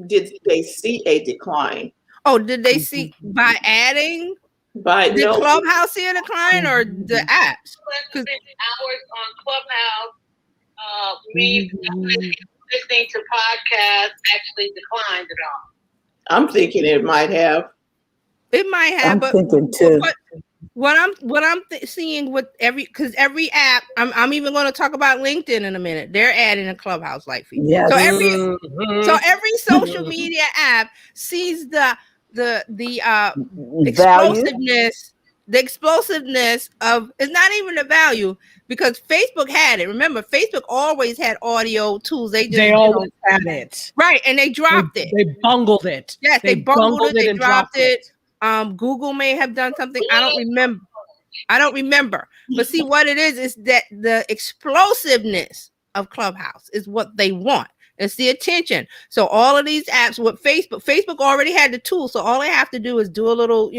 Did they see a decline? Oh, did they see by adding? Did Clubhouse see a decline or the apps? Hours on Clubhouse, listening to podcasts actually declined at all. I'm thinking it might have. It might have. I'm thinking too. What I'm seeing with every app, I'm even going to talk about LinkedIn in a minute. They're adding a Clubhouse-like feature. Yes. So every social media app sees the explosiveness of, it's not even the value, because Facebook had it. Remember, Facebook always had audio tools. They always had it. Right, and they dropped it. They bungled it. Yes, they bungled it. They dropped it. it. Google may have done something. I don't remember. But see, what it is that the explosiveness of Clubhouse is what they want. It's the attention. So all of these apps with Facebook already had the tool. So all they have to do is do a little,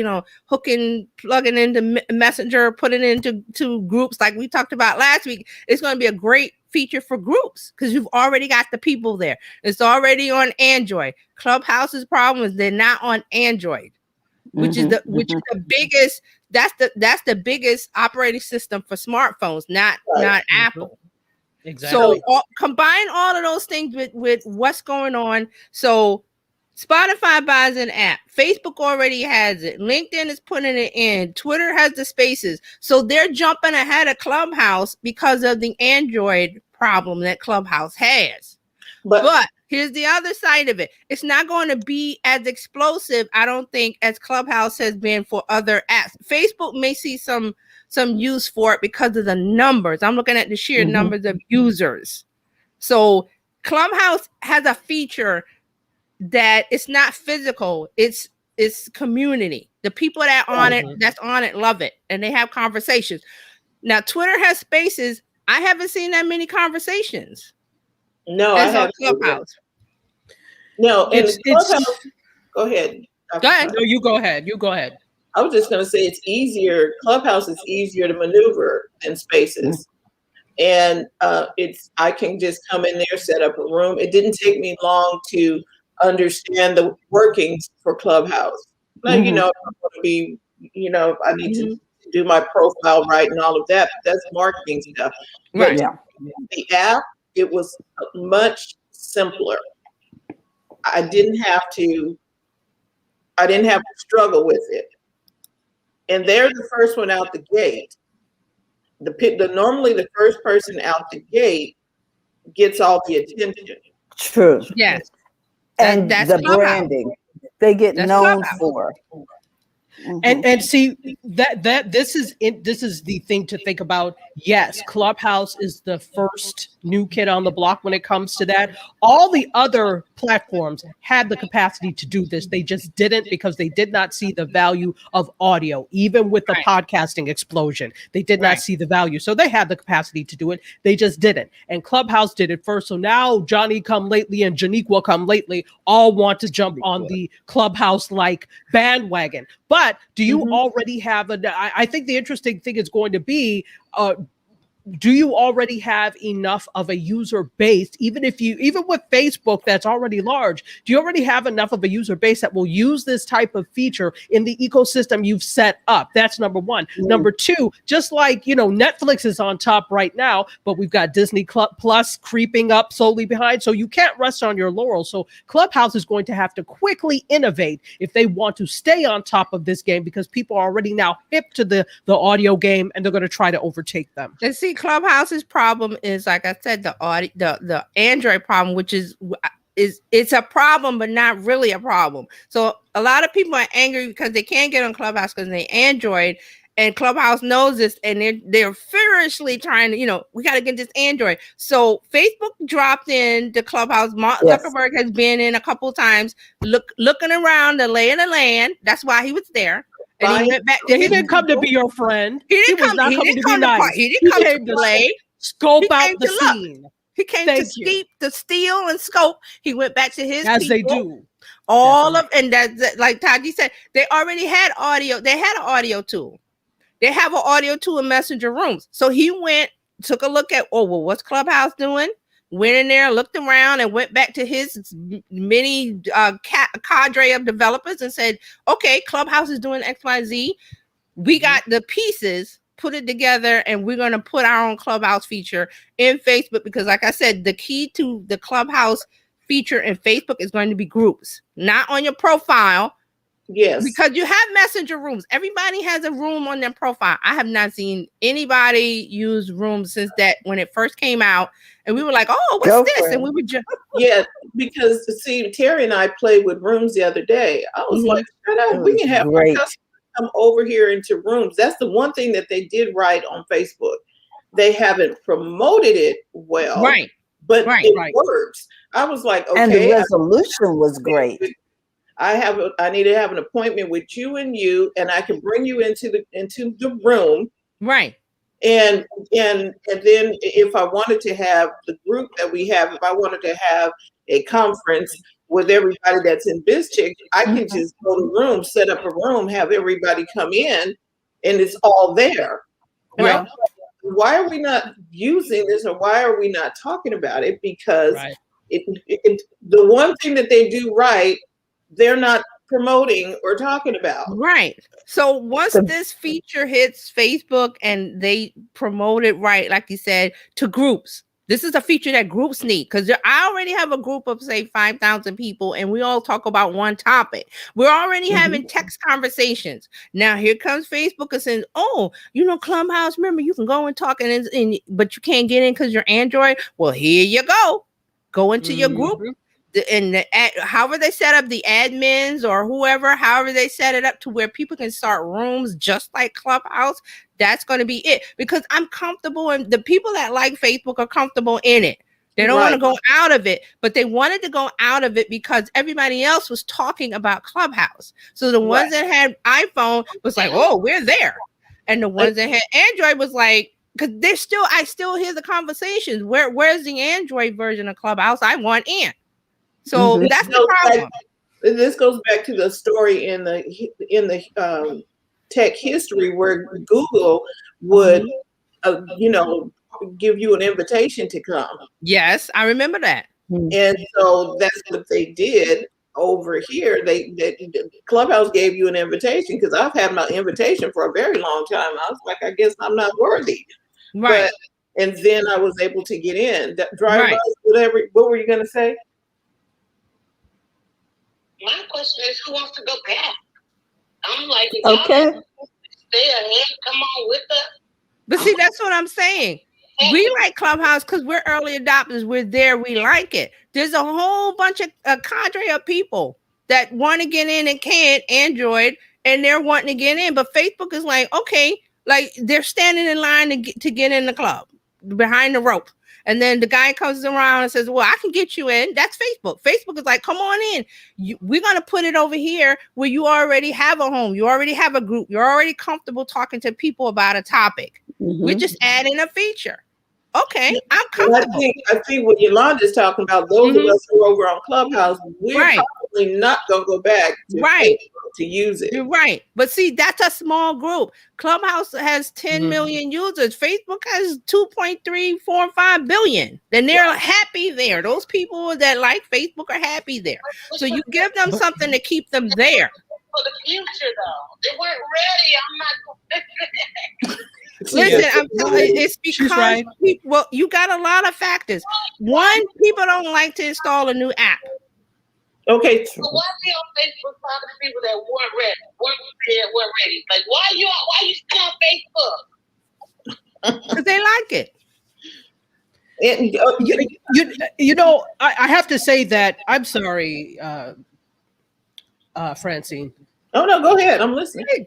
hooking, plugging into Messenger, put it into groups like we talked about last week. It's going to be a great feature for groups because you've already got the people there. It's already on Android. Clubhouse's problem is they're not on Android, which is the biggest. That's the biggest operating system for smartphones, not Apple. Exactly. So combine all of those things with what's going on. So Spotify buys an app. Facebook already has it. LinkedIn is putting it in. Twitter has the spaces. So they're jumping ahead of Clubhouse because of the Android problem that Clubhouse has. But here's the other side of it. It's not going to be as explosive, I don't think, as Clubhouse has been for other apps. Facebook may see some use for it because of the numbers. I'm looking at the sheer numbers of users. So Clubhouse has a feature that it's not physical, it's community. The people that that's on it love it, and they have conversations. Now Twitter has spaces. I haven't seen that many conversations. No, I haven't. Clubhouse. No, and Clubhouse. Go ahead. Go ahead. No, you go ahead. You go ahead. I was just going to say it's easier. Clubhouse is easier to maneuver than Spaces. And I can just come in there, set up a room. It didn't take me long to understand the workings for Clubhouse. Like, you know, I'm going to be, you know, I need to do my profile right and all of that. That's marketing stuff. Right. But the app, it was much simpler. I didn't have to struggle with it. And they're the first one out the gate. Normally the first person out the gate gets all the attention. True. Yes. And that's the Clubhouse. branding they get known for. And see that this is the thing to think about. Yes, Clubhouse is the first new kid on the block when it comes to that. All the other platforms had the capacity to do this. They just didn't because they did not see the value of audio. Even with the podcasting explosion, they did not see the value. So they had the capacity to do it. They just didn't. And Clubhouse did it first. So now Johnny come lately and Janiqua come lately all want to jump on the Clubhouse-like bandwagon. But do you already have I think the interesting thing is going to be, do you already have enough of a user base, even with Facebook that's already large, do you already have enough of a user base that will use this type of feature in the ecosystem you've set up? That's number one. Number two, just like, you know, Netflix is on top right now, but we've got Disney Plus creeping up slowly behind. So you can't rest on your laurels. So Clubhouse is going to have to quickly innovate if they want to stay on top of this game, because people are already now hip to the audio game and they're going to try to overtake them. And see, Clubhouse's problem is, like I said, the Android problem, which is it's a problem, but not really a problem. So a lot of people are angry because they can't get on Clubhouse because they Android, and Clubhouse knows this, and they're furiously trying to, you know, we got to get this Android. So Facebook dropped in the Clubhouse. Mark Zuckerberg has been in a couple of times, looking around the lay of the land. That's why he was there. And he went back. He didn't come to be your friend. He didn't come to play. Scope out the scene. He came to steal and scope. He went back to his as people. They do. And that's like Taji said, they already had audio. They had an audio tool. They have an audio tool in Messenger Rooms. So he took a look at, what's Clubhouse doing? Went in there, looked around, and went back to his mini cadre of developers and said, okay, Clubhouse is doing XYZ. We got the pieces, put it together, and we're going to put our own Clubhouse feature in Facebook, because like I said, the key to the Clubhouse feature in Facebook is going to be groups, not on your profile. Yes. Because you have Messenger Rooms. Everybody has a room on their profile. I have not seen anybody use Rooms since that, when it first came out. And we were like, oh, what's this? And we would just... Yeah, because see, Terry and I played with Rooms the other day. I was like, shut up. We can have our customers come over here into Rooms. That's the one thing that they did right on Facebook. They haven't promoted it well. Right. But it works. I was like, okay. And the resolution was great. I need to have an appointment with you, and I can bring you into the room. Right. And then if I wanted to have the group that we have, if I wanted to have a conference with everybody that's in BizChick, I can just go to the room, set up a room, have everybody come in, and it's all there. Right. why are we not using this, or why are we not talking about it? Because Right. the one thing that they do right, they're not promoting or talking about. Right. So once this feature hits Facebook and they promote it right, like you said, to groups, this is a feature that groups need, because I already have a group of, say, 5,000 people, and we all talk about one topic. We're already having text conversations. Now here comes Facebook and saying, oh, Clubhouse, remember, you can go and talk, but you can't get in because you're Android. Well, here you go. Go into your group. And however they set up the admins or whoever, however they set it up to where people can start rooms just like Clubhouse, that's going to be it. Because I'm comfortable, and the people that like Facebook are comfortable in it. They don't want to go out of it, but they wanted to go out of it because everybody else was talking about Clubhouse. So the ones that had iPhone was like, oh, we're there. And the ones that had Android was like, because I still hear the conversations. Where's the Android version of Clubhouse? I want in. So that's the problem. This goes back to the story in the tech history where Google would, give you an invitation to come. Yes, I remember that. And so that's what they did over here. They Clubhouse gave you an invitation, because I've had my invitation for a very long time. I was like, I guess I'm not worthy. Right. And then I was able to get in. Drive us, whatever. What were you going to say? My question is, who wants to go back? I'm like, okay, stay ahead, come on with us. But see, that's what I'm saying. We like Clubhouse because we're early adopters. We're there. We like it. There's a whole bunch of cadre of people that want to get in and can't, Android, and they're wanting to get in. But Facebook is like, okay, like they're standing in line to get in the club behind the rope. And then the guy comes around and says, well, I can get you in. That's Facebook. Facebook is like, come on in. We're going to put it over here where you already have a home. You already have a group. You're already comfortable talking to people about a topic. We're just adding a feature. Okay, I'm comfortable. I think what Yolanda's talking about, those of us who are over on Clubhouse, we're probably not going to go back to Facebook to use it. You're right. But see, that's a small group. Clubhouse has 10 million users. Facebook has 2.345 billion. Then they're happy there. Those people that like Facebook are happy there. So you give them something to keep them there. For the future, though. They weren't ready. I'm not. Listen, I'm telling you, it's because well, you got a lot of factors. One, people don't like to install a new app. Okay. So why are you on Facebook talking to people that weren't ready? Like, why you still on Facebook? Because they like it. I have to say that I'm sorry, Francine. Oh no, go ahead. I'm listening.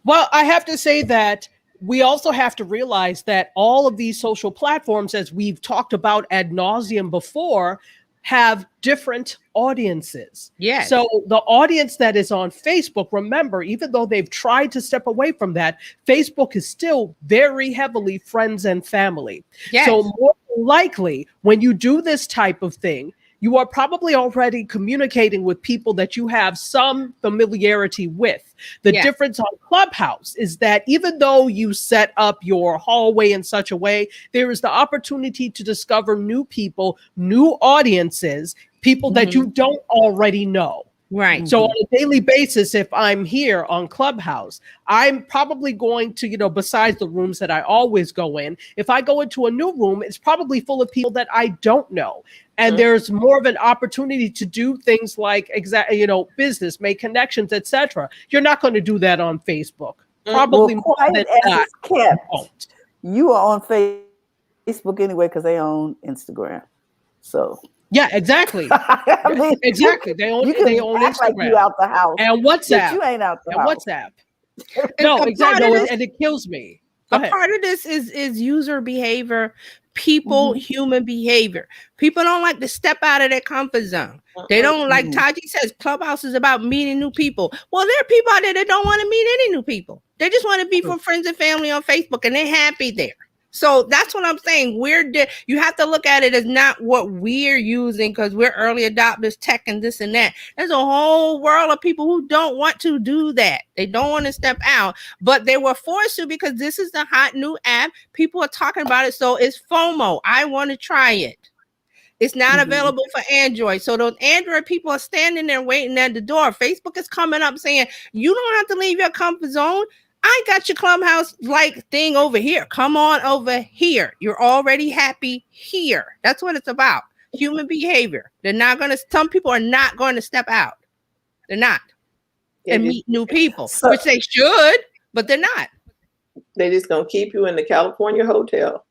Well, I have to say that we also have to realize that all of these social platforms, as we've talked about ad nauseum before, have different audiences. Yes. So the audience that is on Facebook, remember, even though they've tried to step away from that, Facebook is still very heavily friends and family. Yes. So more likely, when you do this type of thing, you are probably already communicating with people that you have some familiarity with. The difference on Clubhouse is that even though you set up your hallway in such a way, there is the opportunity to discover new people, new audiences, people that you don't already know. Right. So on a daily basis, if I'm here on Clubhouse, I'm probably going to, besides the rooms that I always go in, if I go into a new room, it's probably full of people that I don't know. And there's more of an opportunity to do things like, business, make connections, etc. You're not going to do that on Facebook. Probably more than not. Kept. You are on Facebook anyway because they own Instagram. So. Yeah, exactly. I mean, exactly. They own Instagram. Like you out the house. And WhatsApp. You ain't out the house. WhatsApp. No, exactly. And it kills me. A part of this is user behavior, people, human behavior. People don't like to step out of their comfort zone. They don't like, Taji says, Clubhouse is about meeting new people. Well, there are people out there that don't want to meet any new people. They just want to be for friends and family on Facebook, and they're happy there. So that's what I'm saying. You have to look at it as not what we're using because we're early adopters, tech and this and that. There's a whole world of people who don't want to do that. They don't want to step out, but they were forced to because this is the hot new app. People are talking about it. So it's FOMO. I want to try it. It's not available for Android. So those Android people are standing there waiting at the door. Facebook is coming up saying, you don't have to leave your comfort zone. I got your Clubhouse like thing over here. Come on over here. You're already happy here. That's what it's about. Human behavior. Some people are not going to step out. They're not. And meet new people, which they should, but they're not. They're just going to keep you in the California hotel.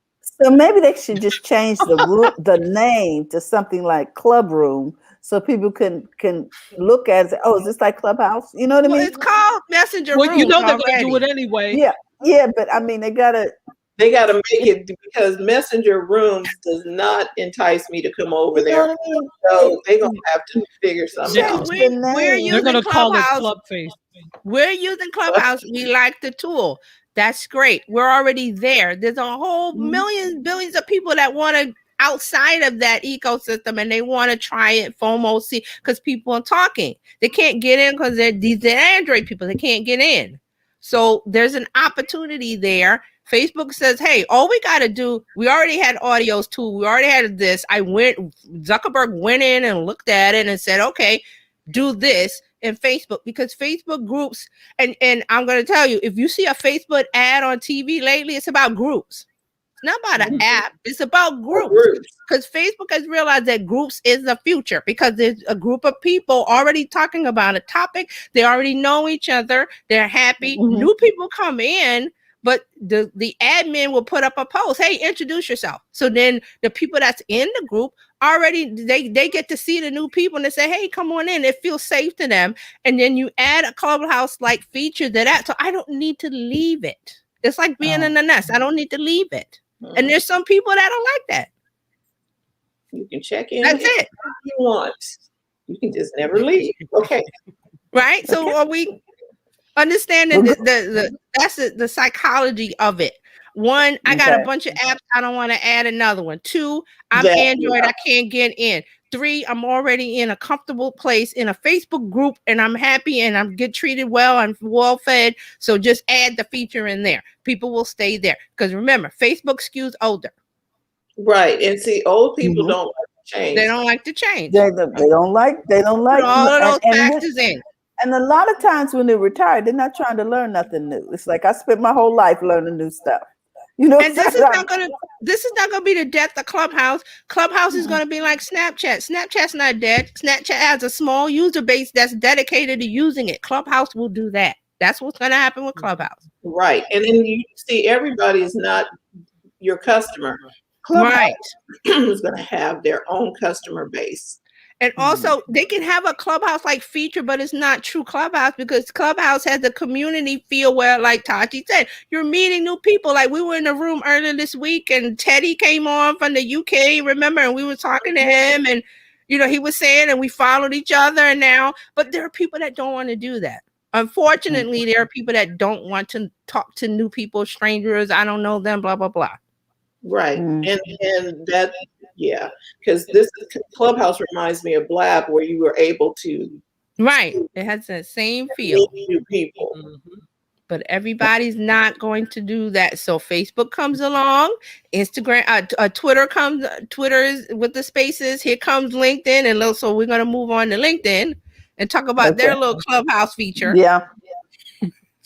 So maybe they should just change the name to something like Club Room, so people can look at it and say, "Oh, is this like Clubhouse?" You know what I mean? It's called Messenger Room. You know they're going to do it anyway. Yeah, but I mean, they gotta make it because Messenger Rooms does not entice me to come over there. So they're gonna have to figure something out. They're gonna call it Club Face. We're using Clubhouse. We like the tool. That's great. We're already there. There's a whole billions of people that want to outside of that ecosystem and they want to try it. FOMO, see, because people are talking. They can't get in because they're Android people. They can't get in. So there's an opportunity there. Facebook says, hey, all we got to do, we already had audios too. We already had this. Zuckerberg went in and looked at it and said, okay, do this. In Facebook, because Facebook groups, and I'm going to tell you, if you see a Facebook ad on TV lately, it's about groups. It's not about an app. It's about groups. Because Facebook has realized that groups is the future because there's a group of people already talking about a topic. They already know each other. They're happy. New people come in, but the admin will put up a post. Hey, introduce yourself. So then the people that's in the group already, they get to see the new people and they say, hey, come on in. It feels safe to them. And then you add a Clubhouse-like feature to that. So I don't need to leave it. It's like being in the nest. I don't need to leave it. And there's some people that don't like that. You can check in. That's it. You want. You can just never leave. Okay. Right? So are we understanding that's the psychology of it? One, I got a bunch of apps. I don't want to add another one. Two, I'm Android. I can't get in. Three, I'm already in a comfortable place in a Facebook group and I'm happy and I'm get treated well. I'm well fed. So just add the feature in there. People will stay there. Because remember, Facebook skews older. Right. And see, old people don't like to change. They don't like to change. They don't like all of those factors in. And a lot of times when they're retired, they're not trying to learn nothing new. It's like I spent my whole life learning new stuff. You know, and this is not gonna be the death of Clubhouse. Clubhouse is gonna be like Snapchat. Snapchat's not dead. Snapchat has a small user base that's dedicated to using it. Clubhouse will do that. That's what's gonna happen with Clubhouse. Right. And then you see everybody is not your customer. Clubhouse is gonna have their own customer base. And also, they can have a Clubhouse-like feature, but it's not true Clubhouse because Clubhouse has a community feel where, like Tachi said, you're meeting new people. Like we were in a room earlier this week, and Teddy came on from the UK, remember? And we were talking to him, and he was saying, and we followed each other. And now, but there are people that don't want to do that. Unfortunately, there are people that don't want to talk to new people, strangers. I don't know them. Blah blah blah. Right, and that. Yeah, because this Clubhouse reminds me of Blab, where you were able to. Right, it has that same feel. New people, but everybody's not going to do that. So Facebook comes along, Instagram, Twitter is with the spaces. Here comes LinkedIn, and so we're going to move on to LinkedIn and talk about their little Clubhouse feature. Yeah.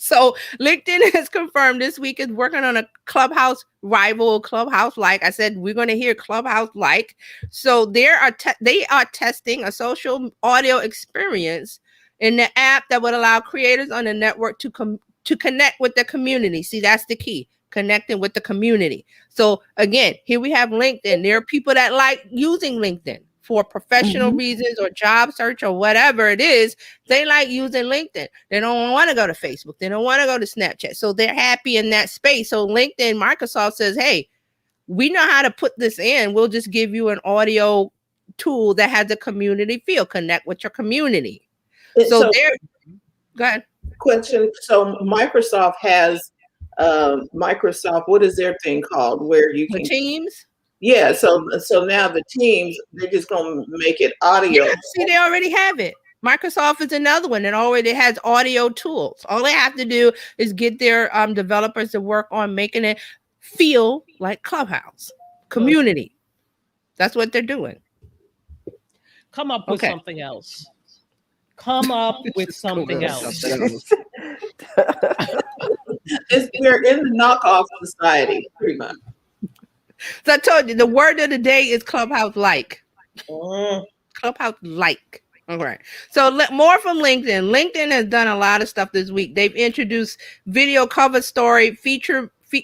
So LinkedIn has confirmed this week is working on a Clubhouse rival, Clubhouse-like. I said we're going to hear Clubhouse-like. So they are testing a social audio experience in the app that would allow creators on the network to connect with the community. See, that's the key, connecting with the community. So again, here we have LinkedIn. There are people that like using LinkedIn for professional reasons or job search or whatever it is. They like using LinkedIn. They don't want to go to Facebook. They don't want to go to Snapchat. So they're happy in that space. So LinkedIn, Microsoft says, hey, we know how to put this in. We'll just give you an audio tool that has a community feel. Connect with your community. So there, go ahead. Question. So Microsoft has Microsoft, what is their thing called where you The can, Teams. yeah, so now the Teams, they're just gonna make it audio. Yeah, see, they already have it. Microsoft is another one that already has audio tools. All they have to do is get their developers to work on making it feel like Clubhouse community. That's what they're doing. Come up with something else. Come up with something else. We're in the knockoff society, pretty much. So I told you the word of the day is Clubhouse like. Mm. Clubhouse like. All right. So more from LinkedIn. LinkedIn has done a lot of stuff this week. They've introduced video cover story,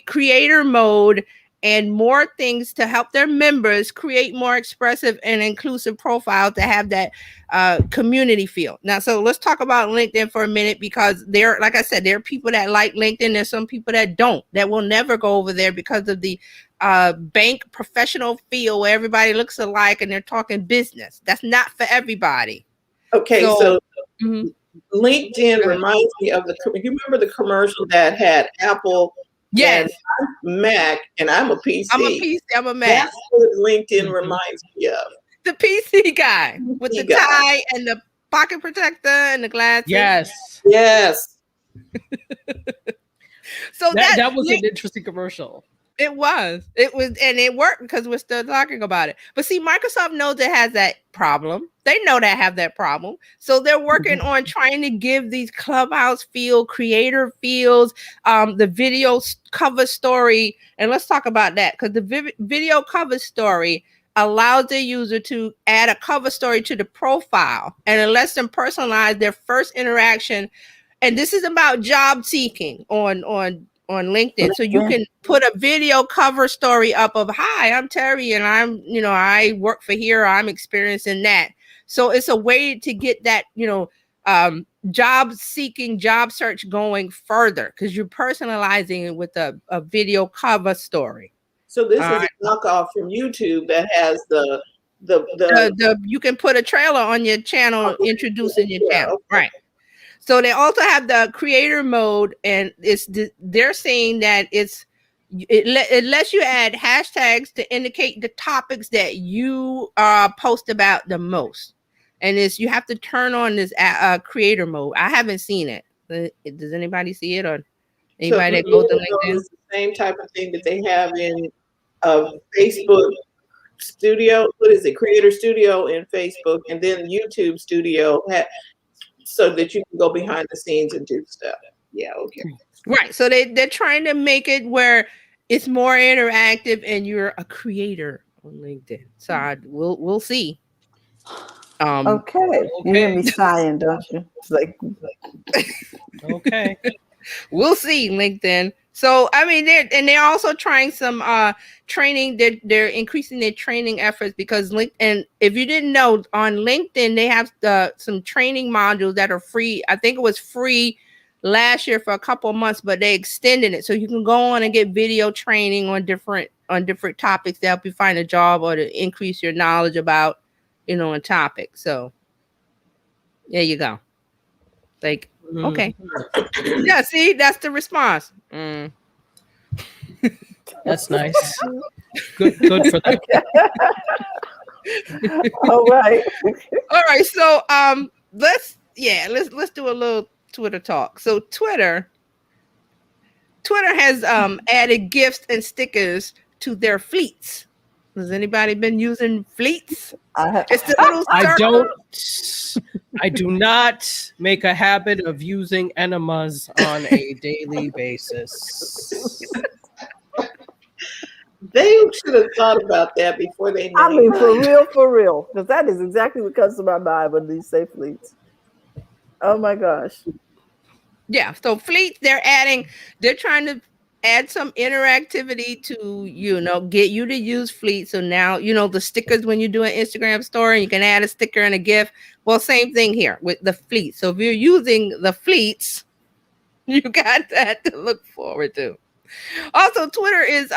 creator mode, and more things to help their members create more expressive and inclusive profiles to have that community feel. Now, so let's talk about LinkedIn for a minute, because like I said, there are people that like LinkedIn. There's some people that don't, that will never go over there because of the bank professional feel where everybody looks alike and they're talking business. That's not for everybody. Okay, so LinkedIn reminds me of you remember the commercial that had Apple? Yes. And Mac, and I'm a PC. I'm a PC. I'm a Mac. That's what LinkedIn reminds me of. The PC guy with the tie and the pocket protector and the glasses. Yes. Yes. So that was an interesting commercial. It was, and it worked because we're still talking about it. But see, Microsoft knows it has that problem. They know they have that problem. So they're working on trying to give these Clubhouse creator feels, the video cover story. And let's talk about that, because the video cover story allows the user to add a cover story to the profile, and it lets them personalize their first interaction. And this is about job seeking on LinkedIn. So you can put a video cover story up of, hi, I'm Terry, and I work for here. I'm experiencing that. So it's a way to get that, job seeking, job search going further, because you're personalizing it with a video cover story. So this is a knockoff from YouTube that has the you can put a trailer on your channel introducing your channel. Okay. Right. So they also have the creator mode, and they're saying that it lets you add hashtags to indicate the topics that you post about the most. And you have to turn on this creator mode. I haven't seen it. Does anybody see it, or anybody that goes to LinkedIn? It's the same type of thing that they have in Facebook Studio. What is it? Creator Studio in Facebook, and then YouTube Studio so that you can go behind the scenes and do stuff. Yeah, okay. Right. So they're trying to make it where it's more interactive and you're a creator on LinkedIn. So we'll see. Okay. You hear me sighing, don't you? It's like okay. We'll see, LinkedIn. So I mean, they're also trying some training. They're increasing their training efforts, because LinkedIn, if you didn't know, on LinkedIn they have some training modules that are free. I think it was free last year for a couple of months, but they extended it so you can go on and get video training on different topics to help you find a job or to increase your knowledge about a topic. So there you go. Like, okay. Yeah, see, that's the response. That's nice. Good for them. All right. So let's do a little Twitter talk. So Twitter has added gifts and stickers to their fleets. Has anybody been using fleets? It's the little circle. I do not make a habit of using enemas on a daily basis. They should have thought about that before they. I mean, for real, because that is exactly what comes to my mind when these say fleets. Oh my gosh. Yeah. So fleets, they're trying to add some interactivity to, get you to use fleets. So now, the stickers, when you do an Instagram story, you can add a sticker and a GIF. Well, same thing here with the fleets. So if you're using the fleets, you got that to look forward to. Also, Twitter is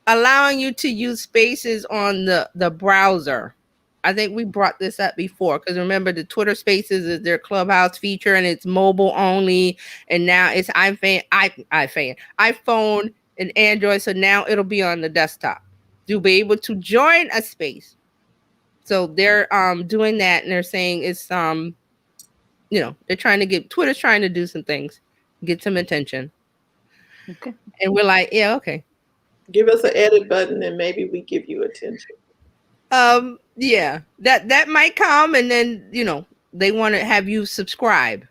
allowing you to use spaces on the browser. I think we brought this up before, because remember the Twitter Spaces is their Clubhouse feature and it's mobile only, and now it's iPhone and Android, so now it'll be on the desktop. You'll be able to join a space. So they're doing that, and they're saying it's they're trying to Twitter's trying to do some things, get some attention. Okay. And we're like, yeah, okay. Give us an edit button and maybe we give you attention. Yeah, that might come, and then they want to have you subscribe.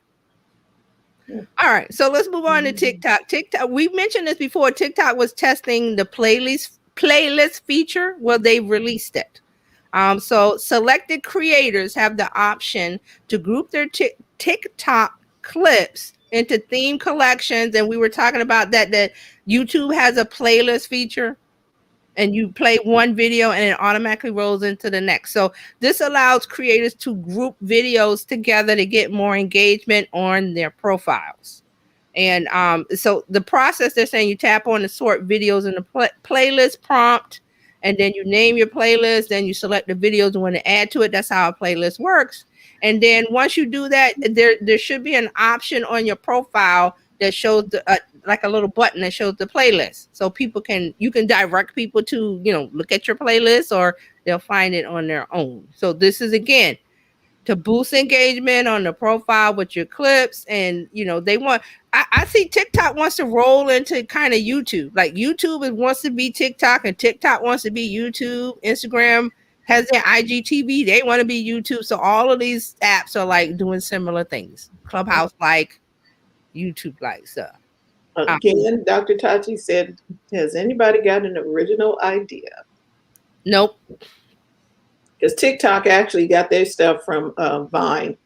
All right, so let's move on to TikTok. TikTok, we mentioned this before. TikTok was testing the playlist feature. Well, they released it. So selected creators have the option to group their TikTok clips into theme collections, and we were talking about that YouTube has a playlist feature, and you play one video and it automatically rolls into the next. So this allows creators to group videos together to get more engagement on their profiles. And so the process, they're saying you tap on the sort videos in the playlist prompt, and then you name your playlist, then you select the videos and want to add to it. That's how a playlist works. And then once you do that, there should be an option on your profile that shows like a little button that shows the playlist, so you can direct people to look at your playlist, or they'll find it on their own. So this is again to boost engagement on the profile with your clips, and they want. I see TikTok wants to roll into kind of YouTube, like YouTube wants to be TikTok, and TikTok wants to be YouTube. Instagram has their IGTV, they want to be YouTube. So all of these apps are like doing similar things, Clubhouse like, YouTube like stuff. Again, Dr. Tachi said, has anybody got an original idea? Nope. Because TikTok actually got their stuff from Vine.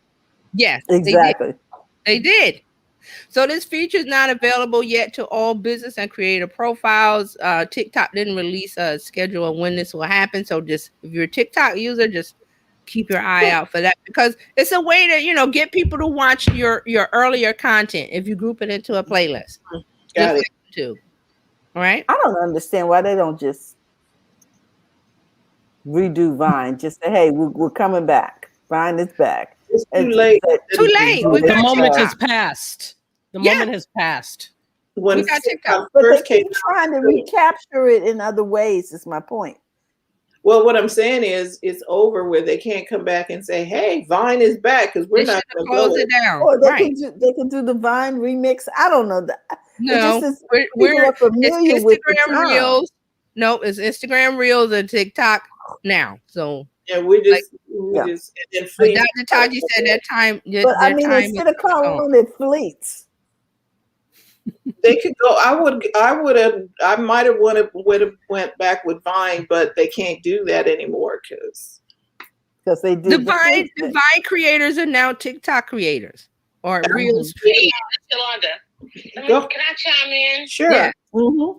Yes, exactly. They did. So this feature is not available yet to all business and creator profiles. TikTok didn't release a schedule of when this will happen. So just if you're a TikTok user, just keep your eye out for that, because it's a way to get people to watch your earlier content if you group it into a playlist. Got it. Too. All right. I don't understand why they don't just redo Vine. Just say, hey, we're coming back. Vine is back. It's too late. Too late. The moment has passed. The moment has passed. When TikTok but they keep trying to recapture it in other ways. Is my point. Well, what I'm saying is it's over where they can't come back and say, hey, Vine is back, because we're not going to close it down. Or they can do the Vine remix. I don't know. No, we're familiar with Instagram Reels. No, it's Instagram Reels and TikTok now. So yeah, we just and then Dr. Taji said that time. But I mean, instead of calling it fleets, they could go. I might have went back with Vine, but they can't do that anymore because they did the Vine creators are now TikTok creators or Reels. Yolanda, can I chime in? Sure. Yeah. When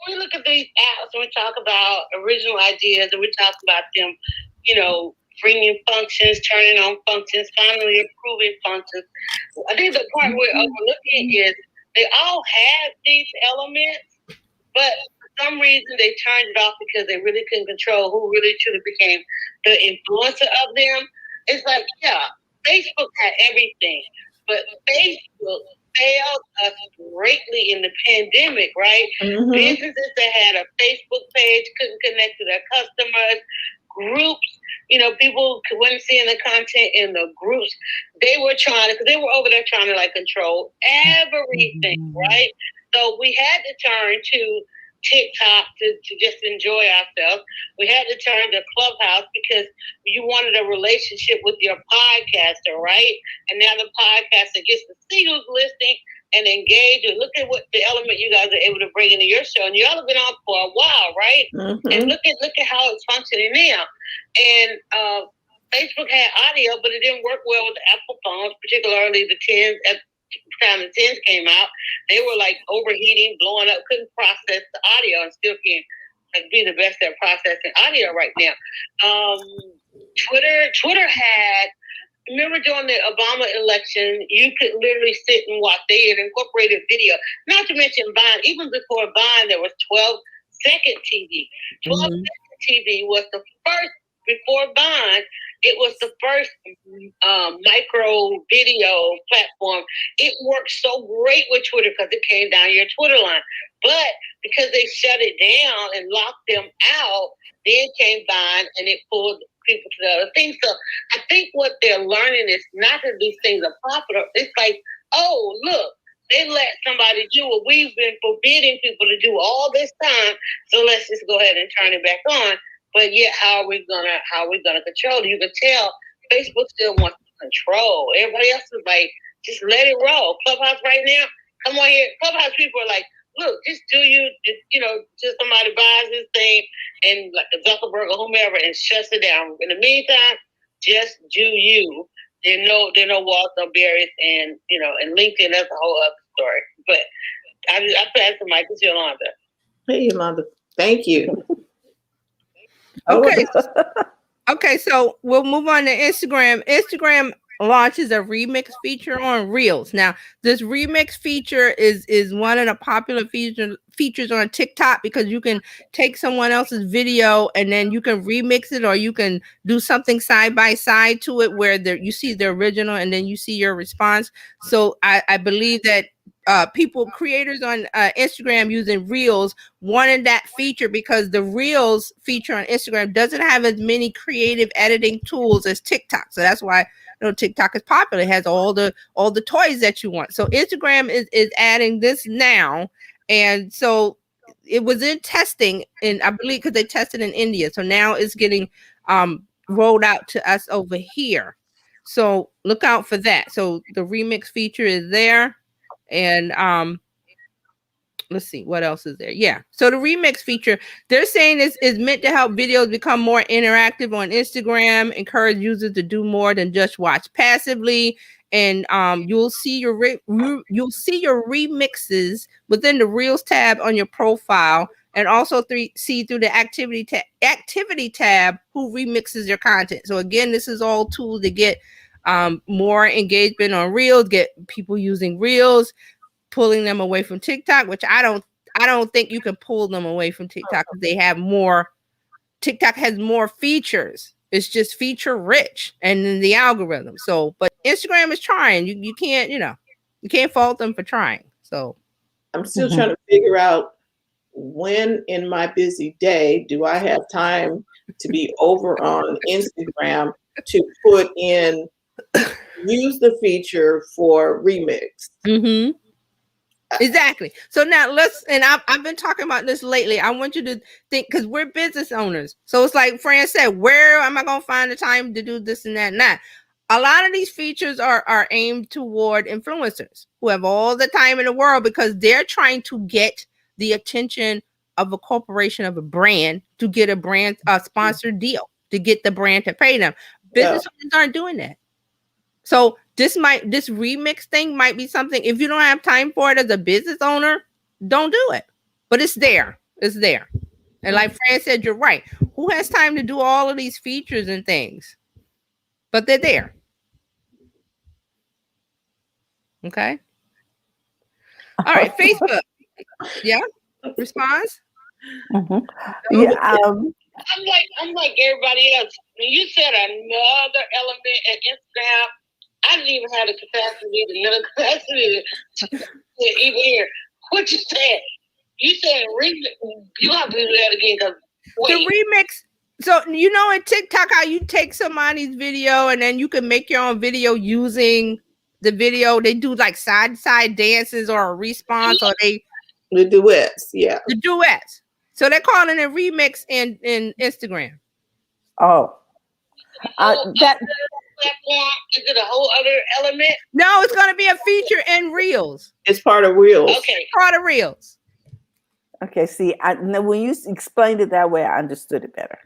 we look at these apps and we talk about original ideas and we talk about them, bringing functions, turning on functions, finally improving functions. I think the part we're overlooking is they all have these elements, but for some reason they turned it off because they really couldn't control who really truly became the influencer of them. It's like, Facebook had everything, but Facebook failed us greatly in the pandemic, right? Mm-hmm. Businesses that had a Facebook page couldn't connect to their customers. Groups, people weren't seeing the content in the groups. They were because they were over there trying to control everything, right? So we had to turn to TikTok to just enjoy ourselves. We had to turn to Clubhouse because you wanted a relationship with your podcaster, right? And now the podcaster gets to see who's listening and engage and look at what the element you guys are able to bring into your show. And you all have been on for a while, right? Mm-hmm. And look at how it's functioning now. And Facebook had audio, but it didn't work well with the Apple phones, particularly the 10s. At the time the 10s came out, they were overheating, blowing up, couldn't process the audio, and still can't be the best at processing audio right now. Twitter had. Remember during the Obama election, you could literally sit and watch. They had incorporated video. Not to mention Vine. Even before Vine, there was 12-second TV. 12-second TV was the first before Vine, it was the first micro video platform. It worked so great with Twitter because it came down your Twitter line. But because they shut it down and locked them out, then came Vine and it pulled people to the other things. So I think what they're learning is not that these things are popular. It's like, oh, look, they let somebody do what we've been forbidding people to do all this time. So let's just go ahead and turn it back on. But yet, how are we gonna control it? You can tell Facebook still wants to control. Everybody else is like, just let it roll. Clubhouse right now, come on here. Clubhouse people are like, look, just do just somebody buys this thing and like a Zuckerberg or whomever and shuts it down. In the meantime, just do you. There are no walls, no barriers, and and LinkedIn, that's a whole other story. But I pass the mic to Yolanda. Hey, Yolanda. Thank you. Okay. Okay, so we'll move on to Instagram. Instagram launches a remix feature on Reels. Now, this remix feature is one of the popular features on TikTok because you can take someone else's video and then you can remix it, or you can do something side by side to it where you see the original and then you see your response. So I believe that creators on Instagram using Reels wanted that feature because the Reels feature on Instagram doesn't have as many creative editing tools as TikTok. So that's why TikTok is popular. It has all the toys that you want. So Instagram is adding this now, and so it was in testing, and I believe because they tested in India. So now it's getting rolled out to us over here. So look out for that. So the remix feature is there. And let's see what else is there. Yeah, so the remix feature, they're saying is meant to help videos become more interactive on Instagram, encourage users to do more than just watch passively, and you'll see your remixes within the Reels tab on your profile, and also see through the activity tab who remixes your content. So again, this is all tools to get more engagement on Reels, get people using Reels, pulling them away from TikTok, which I don't think you can pull them away from TikTok because they have more. TikTok has more features. It's just feature rich and in the algorithm. So, but Instagram is trying. You can't, you can't fault them for trying. So I'm still trying to figure out when in my busy day do I have time to be over on Instagram to put in, use the feature for remix. Mm-hmm. Exactly. So now I've been talking about this lately. I want you to think, because we're business owners. So it's like Fran said, where am I going to find the time to do this and that and that? A lot of these features are aimed toward influencers who have all the time in the world because they're trying to get the attention of a corporation, of a brand, to get a sponsored deal, to get the brand to pay them. Business owners aren't doing that. So this remix thing might be something, if you don't have time for it as a business owner, don't do it. But it's there. It's there. And like Fran said, you're right. Who has time to do all of these features and things? But they're there. Okay. All right. Facebook. Yeah. Response? Mm-hmm. Yeah. I'm like everybody else. When you said another element at Instagram, I didn't even have the capacity, the mental capacity to even hear what you said. You said you have to do that again. The remix. So in TikTok, how you take somebody's video and then you can make your own video using the video. They do like side dances or a response, or the duets. Yeah, the duets. So they're calling it remix in Instagram. Oh, that platform? Is it a whole other element? No, it's going to be a feature in Reels. It's part of Reels. Okay, part of Reels. Okay, see, when you explained it that way, I understood it better.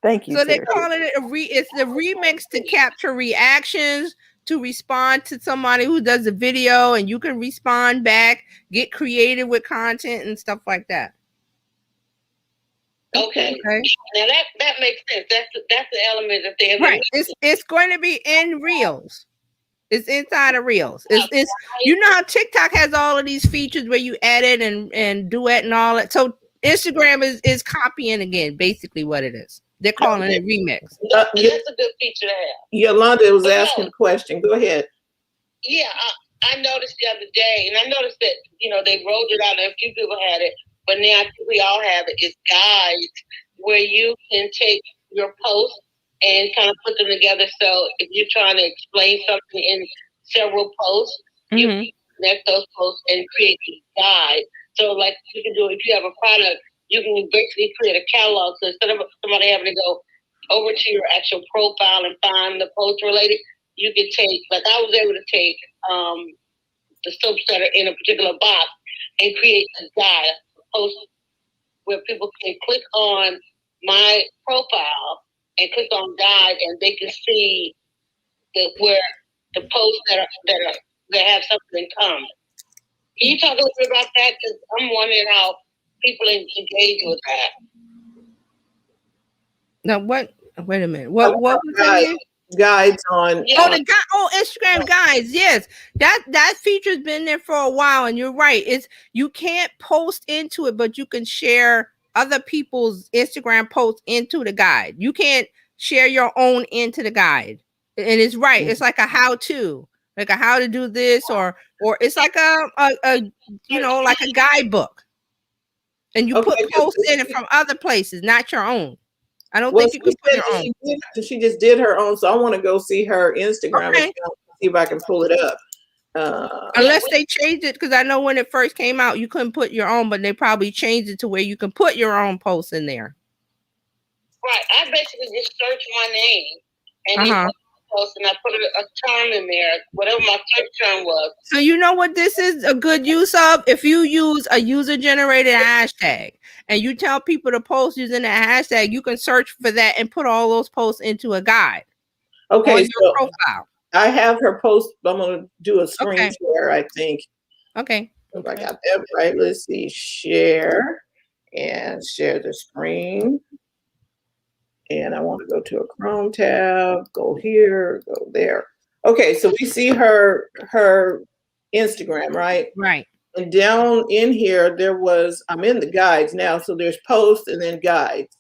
Thank you. So they're calling it it's the remix to capture reactions, to respond to somebody who does a video, and you can respond back, get creative with content and stuff like that. Okay. Now that makes sense. That's the element that they have. Right. It's going to be in Reels. It's inside of Reels. It's how TikTok has all of these features where you edit and duet and all that. So Instagram is copying again, basically what it is. They're calling it remix. That's a good feature to have. Yolanda was asking a question. Go ahead. Yeah, I noticed the other day, and I noticed that, they rolled it out and a few people had it, but now I think we all have it. It's guides where you can take your posts and kind of put them together. So if you're trying to explain something in several posts, you can connect those posts and create a guide. So like you can do, if you have a product, you can basically create a catalog. So instead of somebody having to go over to your actual profile and find the post related, you can take, like I was able to take the soaps that are in a particular box and create a guide, a post where people can click on my profile and click on guide, and they can see where the posts that have something in common. Can you talk a little bit about that? Because I'm wondering how people engage with that. Now, what? Wait a minute. What was that? Guides on Instagram guides. Yes, that feature's been there for a while, and you're right. You can't post into it, but you can share other people's Instagram posts into the guide. You can't share your own into the guide, and it's right. It's like a how-to, like a how to do this, or it's like a like a guidebook, and you put posts in it from other places, not your own. I don't think you can put your own. She just did her own, so I want to go see her Instagram account, see if I can pull it up. Unless they changed it, because I know when it first came out, you couldn't put your own, but they probably changed it to where you can put your own posts in there. Right. I basically just search my name and post, and I put a term in there, whatever my search term was. So you know what this is a good use of? If you use a user-generated hashtag and you tell people to post using that hashtag, you can search for that and put all those posts into a guide. Okay, on your profile. I have her post. I'm going to do a screen share, I think. Okay. If I got that right, let's see. Share and share the screen. And I want to go to a Chrome tab, go here, go there. Okay, so we see her Instagram, right? Right. And down in here, I'm in the guides now, so there's posts and then guides.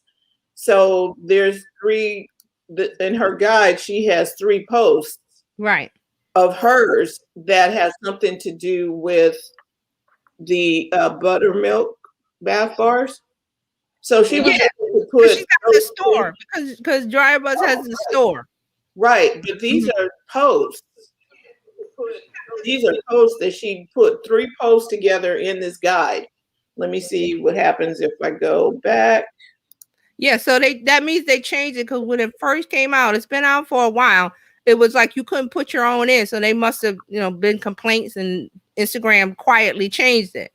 So there's in her guide, she has 3 posts. Right. Of hers that has something to do with the buttermilk bath bars. So she was able to put. She's got the store because Dry Buzz has the store. Right, but these are posts. These are posts that she put 3 posts together in this guide. Let me see what happens if I go back. Yeah, so that means they changed it, because when it first came out, it's been out for a while. It was like you couldn't put your own in, so they must have been complaints, and Instagram quietly changed it,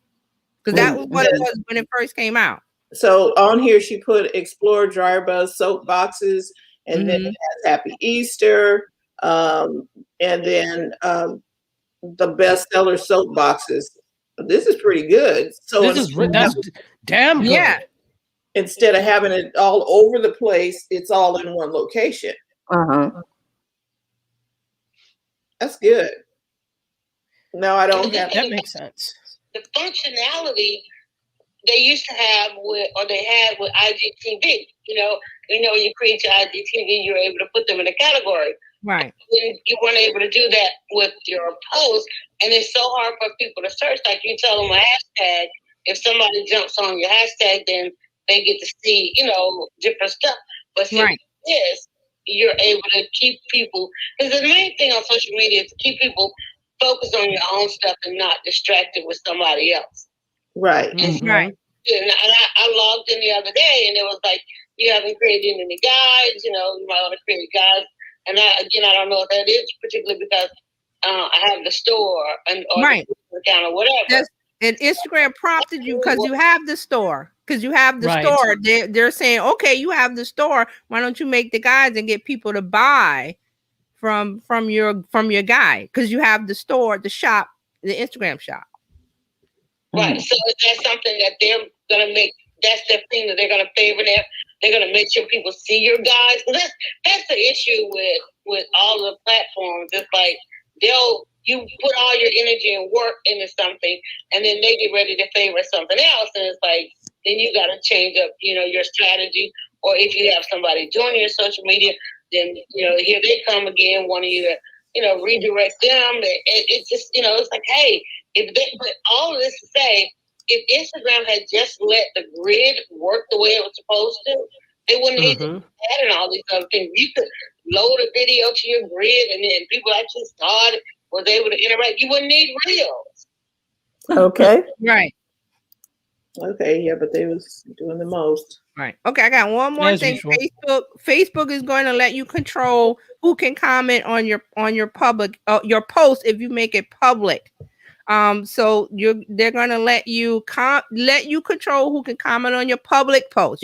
because that was what it was when it first came out. So on here, she put Explore Dry Buzz soap boxes, and then it has Happy Easter, and then the bestseller soap boxes. This is pretty good. So that's damn good. Yeah. Instead of having it all over the place, it's all in one location. That's good. No, I don't have that. Makes sense. The functionality they used to have they had with IGTV. When you create your IGTV, you're able to put them in a category. Right. You weren't able to do that with your post, and it's so hard for people to search. Like you tell them a hashtag, if somebody jumps on your hashtag, then they get to see, different stuff. But since this, you're able to keep people, because the main thing on social media is to keep people focused on your own stuff and not distracted with somebody else. Right. Right. And I logged in the other day, and it was like, you haven't created any guides, you might want to create guides. And I don't know if that is particularly because I have the store or the account or whatever. And Instagram prompted you because you have the store. Because you have the store. They're saying, okay, you have the store. Why don't you make the guides and get people to buy from your guide? Because you have the store, the shop, the Instagram shop. Right. So is that something that they're going to make? That's their thing that they're going to favor them. They're going to make sure people see your guides. That's the issue with all the platforms. It's like you put all your energy and work into something, and then they get ready to favor something else, and it's like then you got to change up, your strategy. Or if you have somebody join your social media, then, here they come again, wanting you to, redirect them. It's just, it's like, hey, but all of this to say, if Instagram had just let the grid work the way it was supposed to, they wouldn't need to add in all these other things. You could load a video to your grid, and then people actually saw it, was able to interact. You wouldn't need reels. Okay. Right. Okay, yeah, but they was doing the most. Right. Okay, I got one more thing. Usual. Facebook is going to let you control who can comment on your public your post if you make it public. So they're going to let you control who can comment on your public post,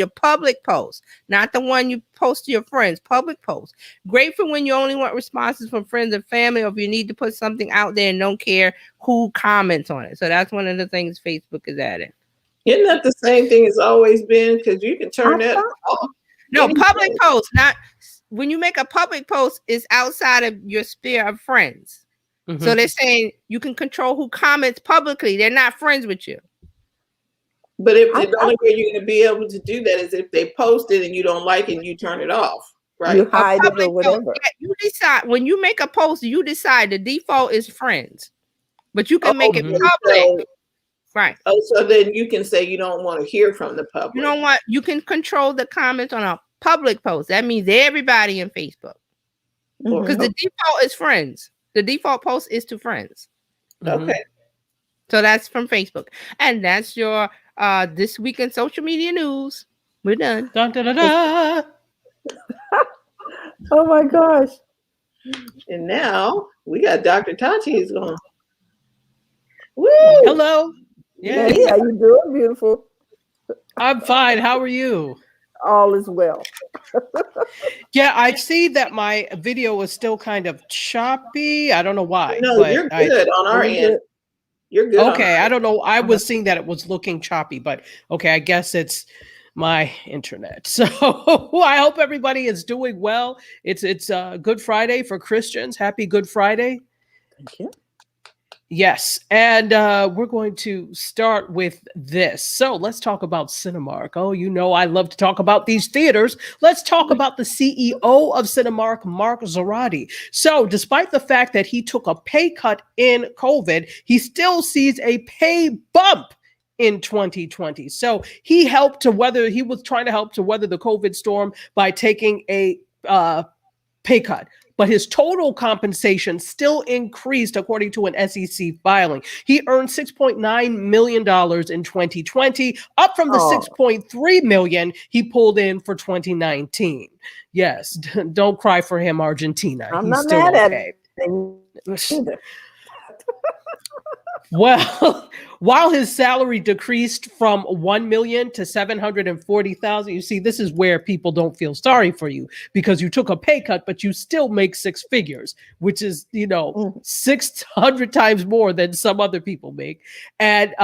not the one you post to your friends. Public post. Great for when you only want responses from friends and family, or if you need to put something out there and don't care who comments on it. So that's one of the things Facebook is adding. Isn't that the same thing it's always been? Because you can turn that off. No, public post, not when you make a public post, is outside of your sphere of friends. Mm-hmm. So they're saying you can control who comments publicly. They're not friends with you. But if the only way you're going to be able to do that is if they post it and you don't like it, you turn it off, right? You hide it or whatever. Post, you decide when you make a post. You decide the default is friends, but you can make it public. So, right. Oh, so then you can say you don't want to hear from the public. You can control the comments on a public post. That means everybody in Facebook. Because the default is friends. The default post is to friends. Okay. So that's from Facebook. And that's your this week in social media news. We're done. Dun, dun, dun, dun. Oh my gosh. And now we got Dr. Tati is going. Woo! Hello. Yeah. Hey, how you doing, beautiful? I'm fine. How are you? All is well. Yeah, I see that my video is still kind of choppy. I don't know why. No, you're good on our end. You're good. Okay, I don't know. I was seeing that it was looking choppy, but okay, I guess it's my internet. So I hope everybody is doing well. It's Good Friday for Christians. Happy Good Friday. Thank you. Yes, and we're going to start with this. So let's talk about Cinemark. Oh, I love to talk about these theaters. Let's talk about the CEO of Cinemark, Mark Zoradi. So despite the fact that he took a pay cut in COVID, he still sees a pay bump in 2020. So he was trying to help to weather the COVID storm by taking a pay cut. But his total compensation still increased according to an SEC filing. He earned $6.9 million in 2020, up from the $6.3 million he pulled in for 2019. Yes, don't cry for him, Argentina. I'm He's not still mad okay. at him. Well, while his salary decreased from $1 million to $740,000, you see, this is where people don't feel sorry for you because you took a pay cut, but you still make six figures, which is 600 times more than some other people make. And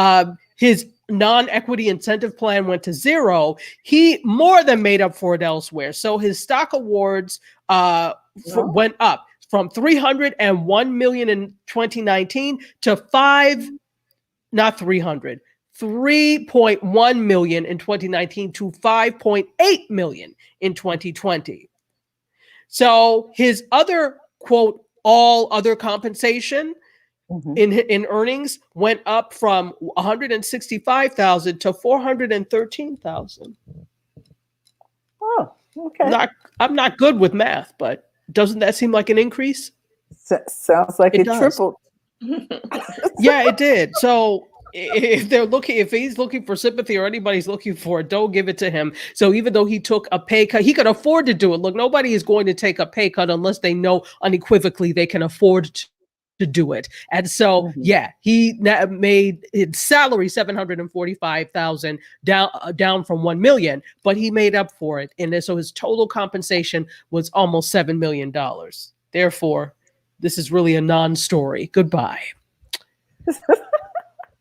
his non-equity incentive plan went to zero. He more than made up for it elsewhere. So his stock awards went up from $301 million in 2019 to $3.1 million in 2019 to $5.8 million in 2020. So his other, quote, all other compensation in earnings went up from $165,000 to $413,000. Oh, okay. I'm not good with math, but doesn't that seem like an increase? Sounds like it tripled. Yeah, it did. So if he's looking for sympathy or anybody's looking for it, don't give it to him. So even though he took a pay cut, he could afford to do it. Look, nobody is going to take a pay cut unless they know unequivocally they can afford to do it. And so, he made his salary $745,000 down from $1 million, but he made up for it. And so his total compensation was almost $7 million. Therefore, this is really a non-story. Goodbye.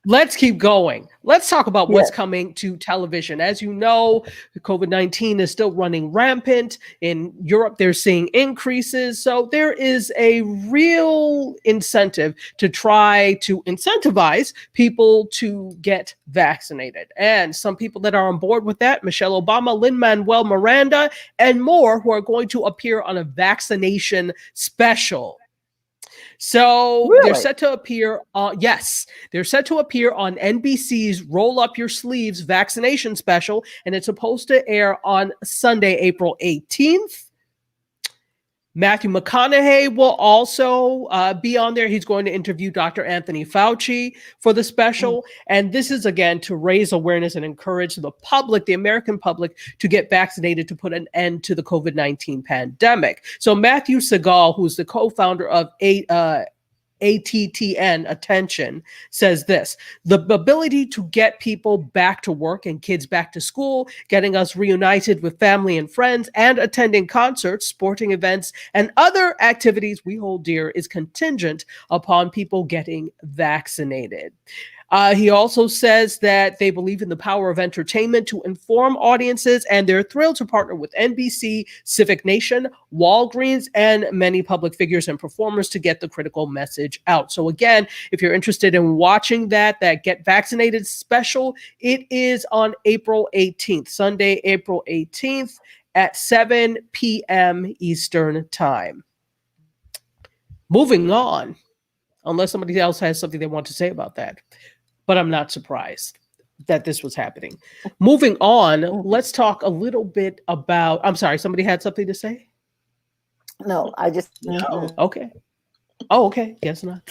let's keep going. Let's talk about what's Yes. coming to television. As you know, COVID-19 is still running rampant. In Europe, they're seeing increases. So there is a real incentive to try to incentivize people to get vaccinated. And some people that are on board with that, Michelle Obama, Lin-Manuel Miranda, and more, who are going to appear on a vaccination special. So they're Really? set to appear. Yes, they're set to appear on NBC's "Roll Up Your Sleeves" vaccination special, and it's supposed to air on Sunday, April 18th. Matthew McConaughey will also be on there. He's going to interview Dr. Anthony Fauci for the special. And this is, again, to raise awareness and encourage the public, the American public, to get vaccinated to put an end to the COVID-19 pandemic. So Matthew Segal, who's the co-founder of ATTN, Attention, says this: the ability to get people back to work and kids back to school, getting us reunited with family and friends, and attending concerts, sporting events, and other activities we hold dear is contingent upon people getting vaccinated. He also says that they believe in the power of entertainment to inform audiences, and they're thrilled to partner with NBC, Civic Nation, Walgreens, and many public figures and performers to get the critical message out. So again, if you're interested in watching that Get Vaccinated special, it is on April 18th, Sunday, April 18th at 7 p.m. Eastern Time. Moving on, unless somebody else has something they want to say about that. But I'm not surprised that this was happening. Moving on, let's talk a little bit about, I'm sorry, somebody had something to say? No, I just. No. Okay. Oh, okay. Guess not.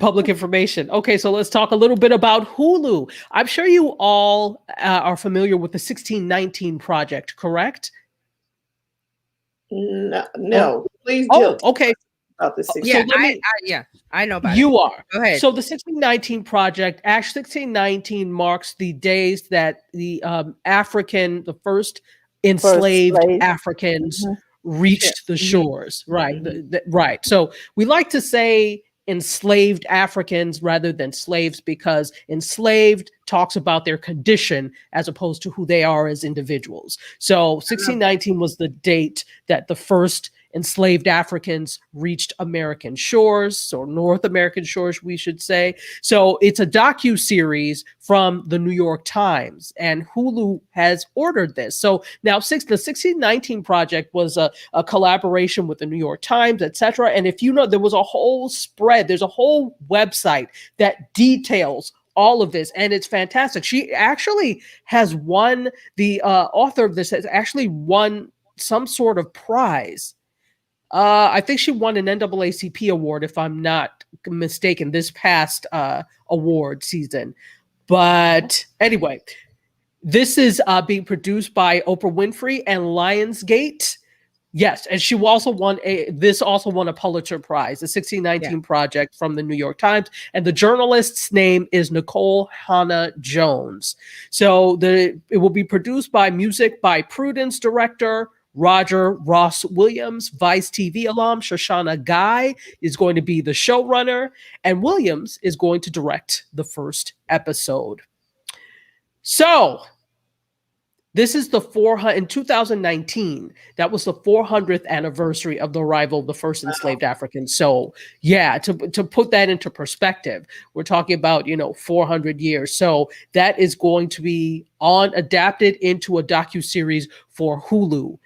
Public information. Okay, so let's talk a little bit about Hulu. I'm sure you all are familiar with the 1619 Project, correct? No. Please Oh, Jill, okay. about the Yeah, So I know about it. You are. Go ahead. So the 1619 Project, Act 1619 marks the days that the the first enslaved Africans reached the shores. Right. Right. So we like to say enslaved Africans rather than slaves, because enslaved talks about their condition as opposed to who they are as individuals. So 1619 was the date that the first enslaved Africans reached American shores, or North American shores, we should say. So it's a docu-series from the New York Times, and Hulu has ordered this. So now the 1619 Project was a collaboration with the New York Times, etc. And if you know, there was a whole spread, there's a whole website that details all of this, and it's fantastic. She actually has won, the author of this has actually won some sort of prize. I think she won an NAACP award, if I'm not mistaken, this past award season. But anyway, this is being produced by Oprah Winfrey and Lionsgate. Yes, and she also won a Pulitzer Prize, the 1619 Project from the New York Times, and the journalist's name is Nicole Hannah Jones. So it will be produced by Music by Prudence director Roger Ross Williams. Vice TV alum Shoshana Guy is going to be the showrunner, and Williams is going to direct the first episode. So this is in 2019, that was the 400th anniversary of the arrival of the first enslaved Africans. So yeah, to put that into perspective, we're talking about, 400 years. So that is going to be adapted into a docuseries for Hulu.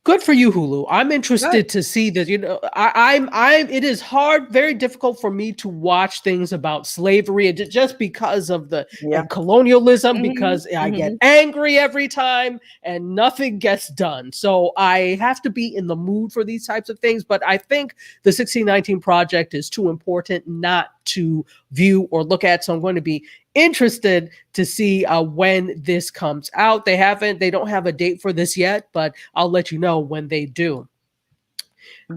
Good for you, Hulu. I'm interested to see this. It is hard, very difficult for me to watch things about slavery, just because of the colonialism, because I get angry every time and nothing gets done. So I have to be in the mood for these types of things. But I think the 1619 Project is too important not to view or look at. So I'm going to be interested to see when this comes out. They don't have a date for this yet, but I'll let you know when they do.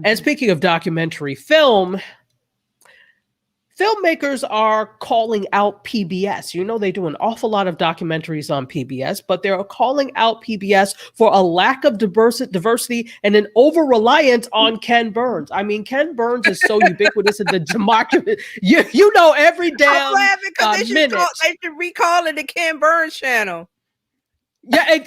And speaking of documentary film, filmmakers are calling out PBS. You know, they do an awful lot of documentaries on PBS, but they're calling out PBS for a lack of diversity and an over-reliance on Ken Burns. I mean, Ken Burns is so ubiquitous in the democracy. You know, every damn they minute. They should recall it the Ken Burns channel. Yeah,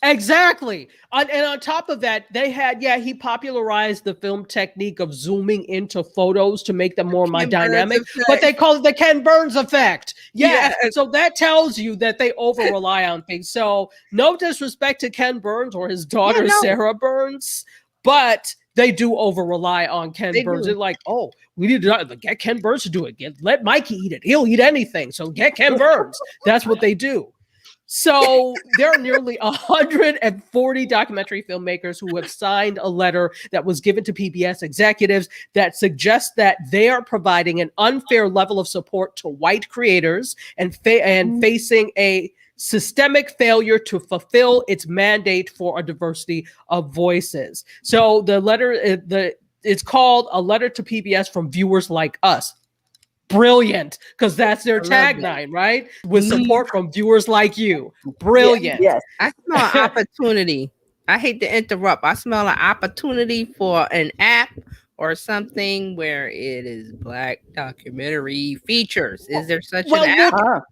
exactly. And on top of that, he popularized the film technique of zooming into photos to make them more dynamic, but they call it the Ken Burns effect. Yeah. So that tells you that they over-rely on things. So no disrespect to Ken Burns or his daughter, Sarah Burns, but they do over-rely on Ken Burns. They're like, oh, we need to get Ken Burns to do it. Let Mikey eat it. He'll eat anything. So get Ken Burns. That's what they do. So there are nearly 140 documentary filmmakers who have signed a letter that was given to PBS executives that suggests that they are providing an unfair level of support to white creators and facing a systemic failure to fulfill its mandate for a diversity of voices. So the letter, it's called A Letter to PBS from Viewers Like Us. Brilliant, because that's their tagline, right? With support from viewers like you. Brilliant. Yes. I smell an opportunity. I hate to interrupt. I smell an opportunity for an app or something where it is Black documentary features. Is there such an app?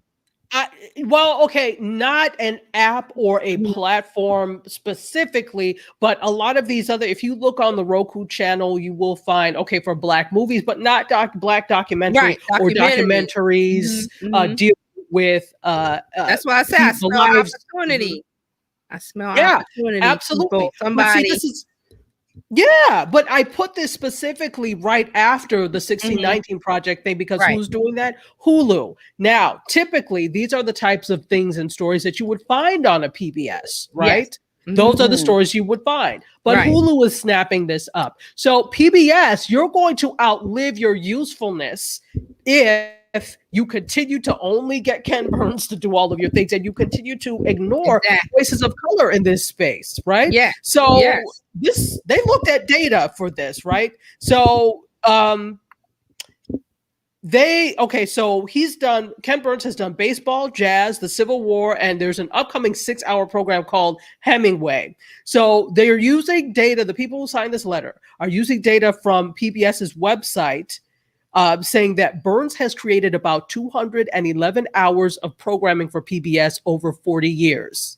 Okay, not an app or a platform specifically, but a lot of these other, if you look on the Roku channel, you will find, for Black movies, but not Black documentary or documentaries deal with. That's why I say I smell opportunity. I smell opportunity. Absolutely. Somebody. But I put this specifically right after the 1619 Project thing because who's doing that? Hulu. Now, typically, these are the types of things and stories that you would find on a PBS, right? Yes. Those are the stories you would find. But Hulu is snapping this up. So PBS, you're going to outlive your usefulness if you continue to only get Ken Burns to do all of your things and you continue to ignore voices of color in this space, right? Yeah. So they looked at data for this, right? So Ken Burns has done baseball, jazz, the Civil War, and there's an upcoming 6-hour program called Hemingway. So they're using data, the people who signed this letter are using data from PBS's website, saying that Burns has created about 211 hours of programming for PBS over 40 years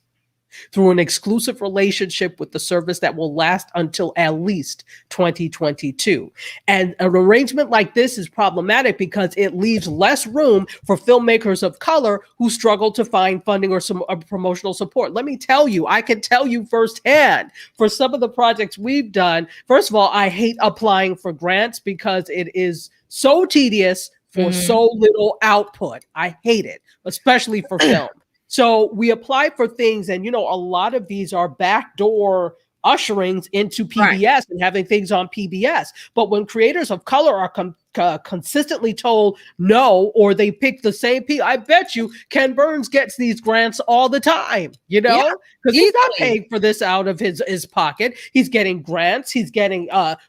through an exclusive relationship with the service that will last until at least 2022. And an arrangement like this is problematic because it leaves less room for filmmakers of color who struggle to find funding or some promotional support. Let me tell you, I can tell you firsthand for some of the projects we've done. First of all, I hate applying for grants because it is so tedious for so little output. I hate it, especially for film. So we apply for things, and a lot of these are backdoor usherings into PBS and having things on PBS. But when creators of color are consistently told no, or they pick the same people, I bet you Ken Burns gets these grants all the time, because he's not paying for this out of his pocket. He's getting grants, he's getting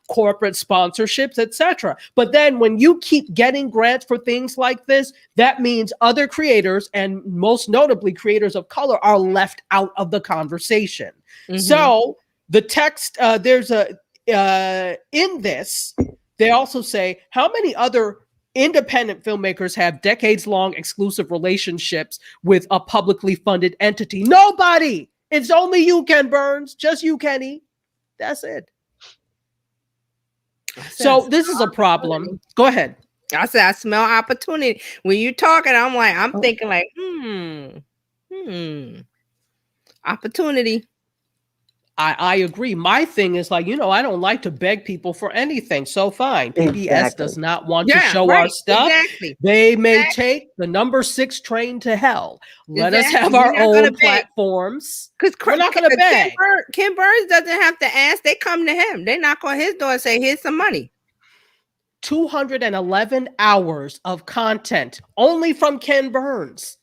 corporate sponsorships, etc. But then when you keep getting grants for things like this, that means other creators, and most notably creators of color, are left out of the conversation. So the text, in this, they also say, how many other independent filmmakers have decades-long exclusive relationships with a publicly funded entity? Nobody. It's only you, Ken Burns. Just you, Kenny. That's it. So this is a problem. Go ahead. I said, I smell opportunity. When you're talking, I'm thinking like, opportunity. I agree. My thing is like, I don't like to beg people for anything. So fine. PBS does not want to show our stuff. They may take the number 6 train to hell. Let us have our own platforms. Because we're not going to beg. Ken Burns doesn't have to ask. They come to him. They knock on his door and say, here's some money. 211 hours of content only from Ken Burns.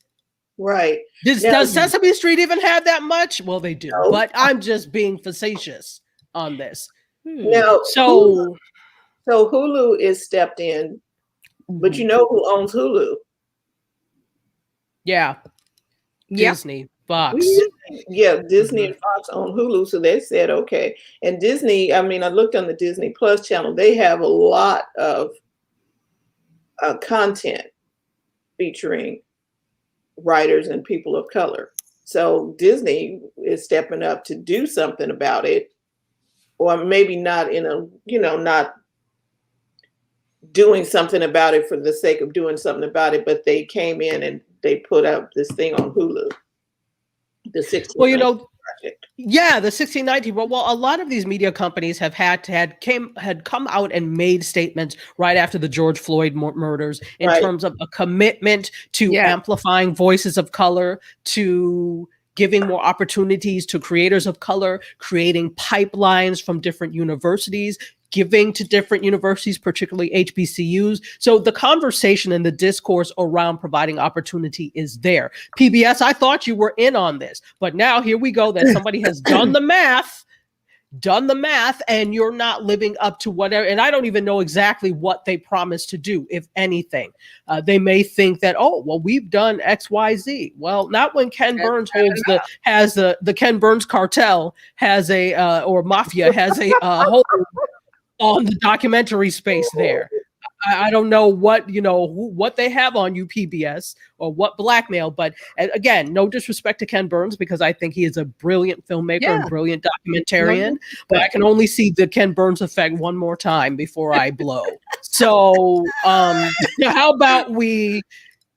Right. Does Sesame Street even have that much? Well, they do, but I'm just being facetious on this. Now, so Hulu is stepped in But you know who owns Hulu? Yeah. Yep. Disney, Fox. Yeah, Disney and Fox own Hulu, so they said okay. And Disney, I mean, I looked on the Disney Plus channel. They have a lot of content featuring writers and people of color. So Disney is stepping up to do something about it, or maybe not in a, not doing something about it for the sake of doing something about it, but they came in and they put up this thing on Hulu. The 16 Well, project. Yeah, the 1619. Well, a lot of these media companies have had come out and made statements right after the George Floyd murders in terms of a commitment to amplifying voices of color, to giving more opportunities to creators of color, creating pipelines from different universities, giving to different universities, particularly HBCUs. So the conversation and the discourse around providing opportunity is there. PBS, I thought you were in on this, but now here we go that somebody has done the math, and you're not living up to whatever. And I don't even know exactly what they promised to do, if anything. They may think that, oh, well, we've done X, Y, Z. Well, not when Ken Burns has the Ken Burns cartel has or mafia has a whole on the documentary space there. I don't know what they have on you, PBS, or what blackmail, but again, no disrespect to Ken Burns, because I think he is a brilliant filmmaker and brilliant documentarian, but I can only see the Ken Burns effect one more time before I blow. So how about we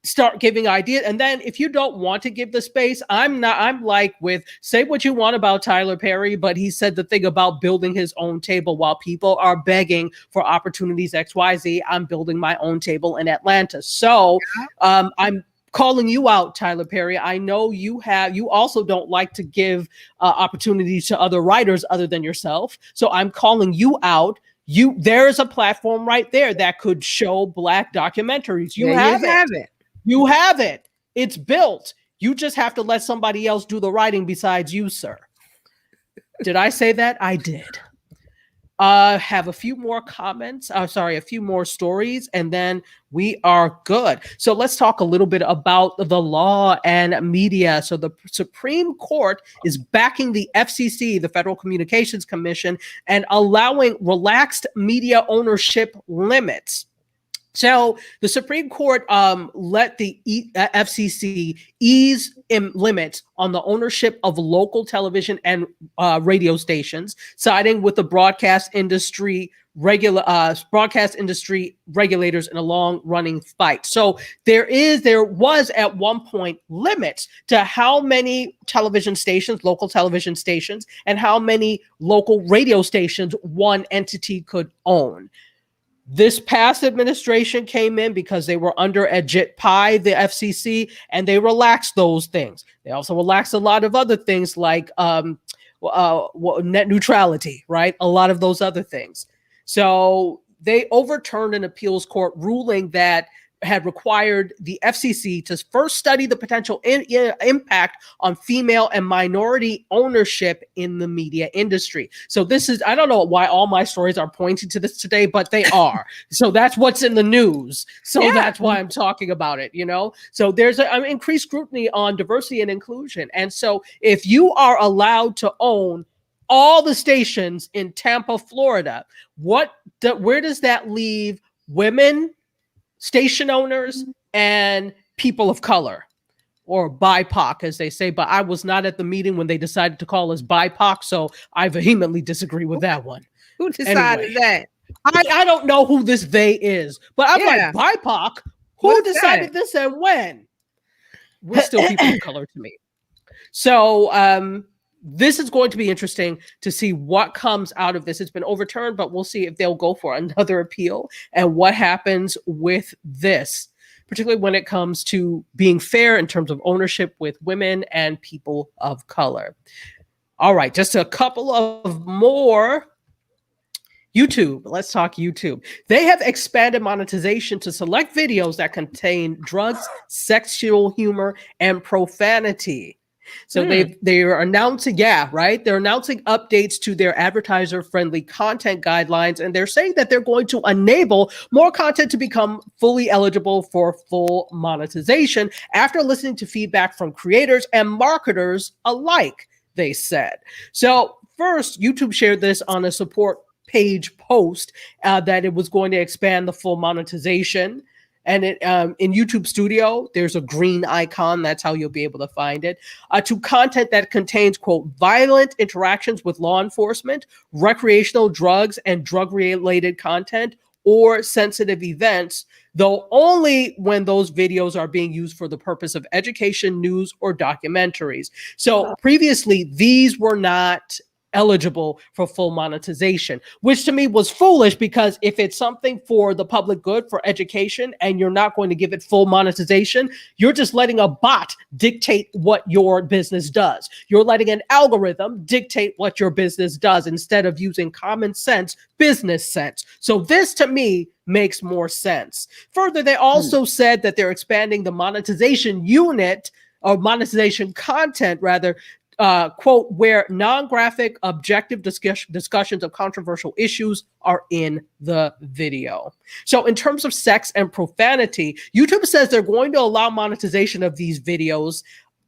start giving ideas? And then if you don't want to give the space, I'm like, with say what you want about Tyler Perry, but he said the thing about building his own table while people are begging for opportunities XYZ. I'm building my own table in Atlanta. So I'm calling you out, Tyler Perry. I know you also don't like to give opportunities to other writers other than yourself. So I'm calling you out. There's a platform right there that could show Black documentaries. You have it. You have it. It's built. You just have to let somebody else do the writing besides you, sir. Did I say that? I did. Have a few more comments. A few more stories, and then we are good. So let's talk a little bit about the law and media. So the Supreme Court is backing the FCC, the Federal Communications Commission, and allowing relaxed media ownership limits. So the Supreme Court let the FCC ease limits on the ownership of local television and radio stations, siding with the broadcast industry regulators in a long-running fight. So there was at one point limits to how many television stations, local television stations, and how many local radio stations one entity could own. This past administration came in because they were under Ajit Pai, the FCC, and they relaxed those things. They also relaxed a lot of other things like net neutrality, right? A lot of those other things. So they overturned an appeals court ruling that had required the FCC to first study the potential impact on female and minority ownership in the media industry. So this is, I don't know why all my stories are pointing to this today, but they are. So that's what's in the news. So that's why I'm talking about it, So there's an increased scrutiny on diversity and inclusion. And so if you are allowed to own all the stations in Tampa, Florida, where does that leave women, station owners, and people of color, or BIPOC, as they say? But I was not at the meeting when they decided to call us BIPOC, so I vehemently disagree with that one. Who decided that? I don't know who this they is, but I'm like, BIPOC? Who decided this and when? We're still people of color to me. So this is going to be interesting to see what comes out of this. It's been overturned, but we'll see if they'll go for another appeal and what happens with this, particularly when it comes to being fair in terms of ownership with women and people of color. All right, just a couple of more. YouTube. Let's talk YouTube. They have expanded monetization to select videos that contain drugs, sexual humor, and profanity. So they are announcing, they're announcing updates to their advertiser-friendly content guidelines, and they're saying that they're going to enable more content to become fully eligible for full monetization after listening to feedback from creators and marketers alike, they said. So first, YouTube shared this on a support page post that it was going to expand the full monetization. And in YouTube Studio, there's a green icon. That's how you'll be able to find it. To content that contains, quote, violent interactions with law enforcement, recreational drugs and drug-related content, or sensitive events, though only when those videos are being used for the purpose of education, news, or documentaries. So previously, these were not eligible for full monetization, which to me was foolish, because if it's something for the public good, for education, and you're not going to give it full monetization, you're just letting a bot dictate what your business does. You're letting an algorithm dictate what your business does instead of using common sense, business sense. So this to me makes more sense. Further, they also said that they're expanding the monetization unit, or monetization content rather, quote, where non-graphic objective discussions of controversial issues are in the video. So in terms of sex and profanity, YouTube says they're going to allow monetization of these videos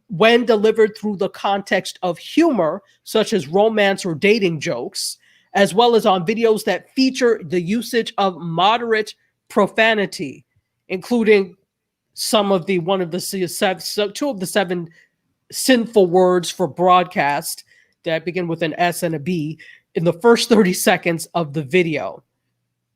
when delivered through the context of humor, such as romance or dating jokes, as well as on videos that feature the usage of moderate profanity, including two of the seven sinful words for broadcast that begin with an S and a B in the first 30 seconds of the video.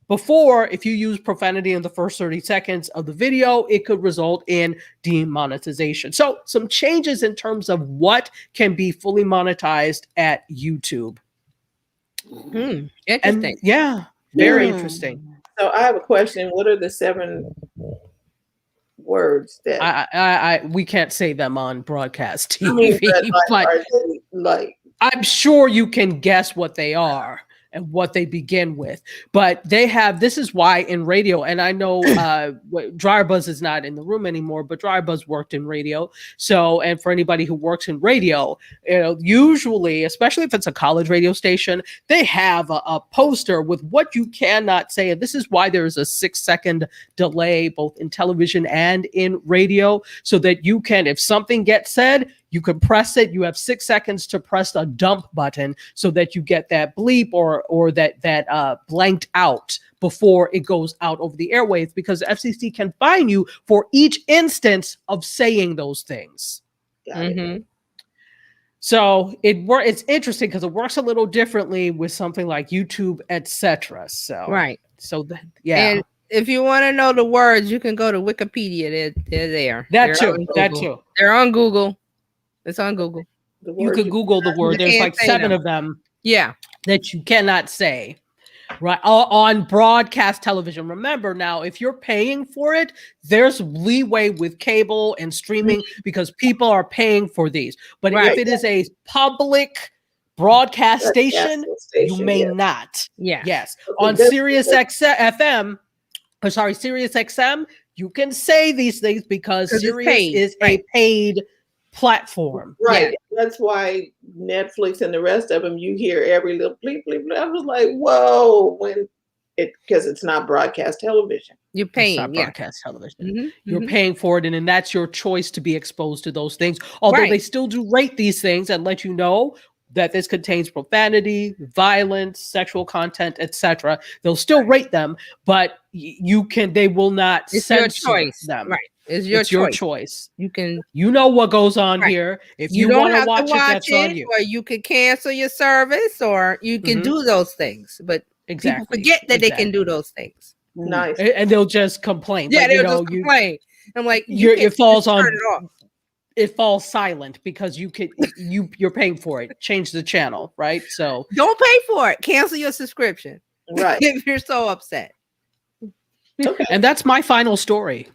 Before, if you use profanity in the first 30 seconds of the video, it could result in demonetization. So some changes in terms of what can be fully monetized at YouTube. Interesting. And very interesting. So I have a question. What are the 7 words that we can't say them on broadcast TV? I mean, but are they, like, I'm sure you can guess what they are and what they begin with, but this is why in radio, and I know Dryer Buzz is not in the room anymore, but Dryer Buzz worked in radio. So, and for anybody who works in radio, usually, especially if it's a college radio station, they have a poster with what you cannot say. And this is why there is a 6-second delay, both in television and in radio, so that you can, if something gets said, you can press it. You have 6 seconds to press a dump button so that you get that bleep or that blanked out before it goes out over the airwaves, because the FCC can fine you for each instance of saying those things. So it's interesting because it works a little differently with something like YouTube, etc. So And if you want to know the words, you can go to Wikipedia. They're there. That too. They're on Google. It's on Google. You could Google the word. There's like 7 of them. Yeah. That you cannot say. Right. On broadcast television. Remember now, if you're paying for it, there's leeway with cable and streaming because people are paying for these. But if it is a public broadcast station, you may not. Yeah. Yes. On Sirius XM, you can say these things because Sirius is a paid platform. Right. Yeah. That's why Netflix and the rest of them, you hear every little bleep, bleep, bleep. I was like, whoa, because it's not broadcast television. You're paying, broadcast television. You're paying for it, and that's your choice to be exposed to those things. Although they still do rate these things and let you know that this contains profanity, violence, sexual content, etc. They'll still rate them, but they will not censor them. Right. It's your choice. You know what goes on here. If you want to watch it, that's on you. Or you can cancel your service, or you can do those things. But people forget that they can do those things. Nice. And they'll just complain. Yeah, they'll just complain. I'm like, it falls on. It falls silent because you're paying for it. Change the channel, right? So don't pay for it. Cancel your subscription. Right. If you're so upset. Okay. And that's my final story.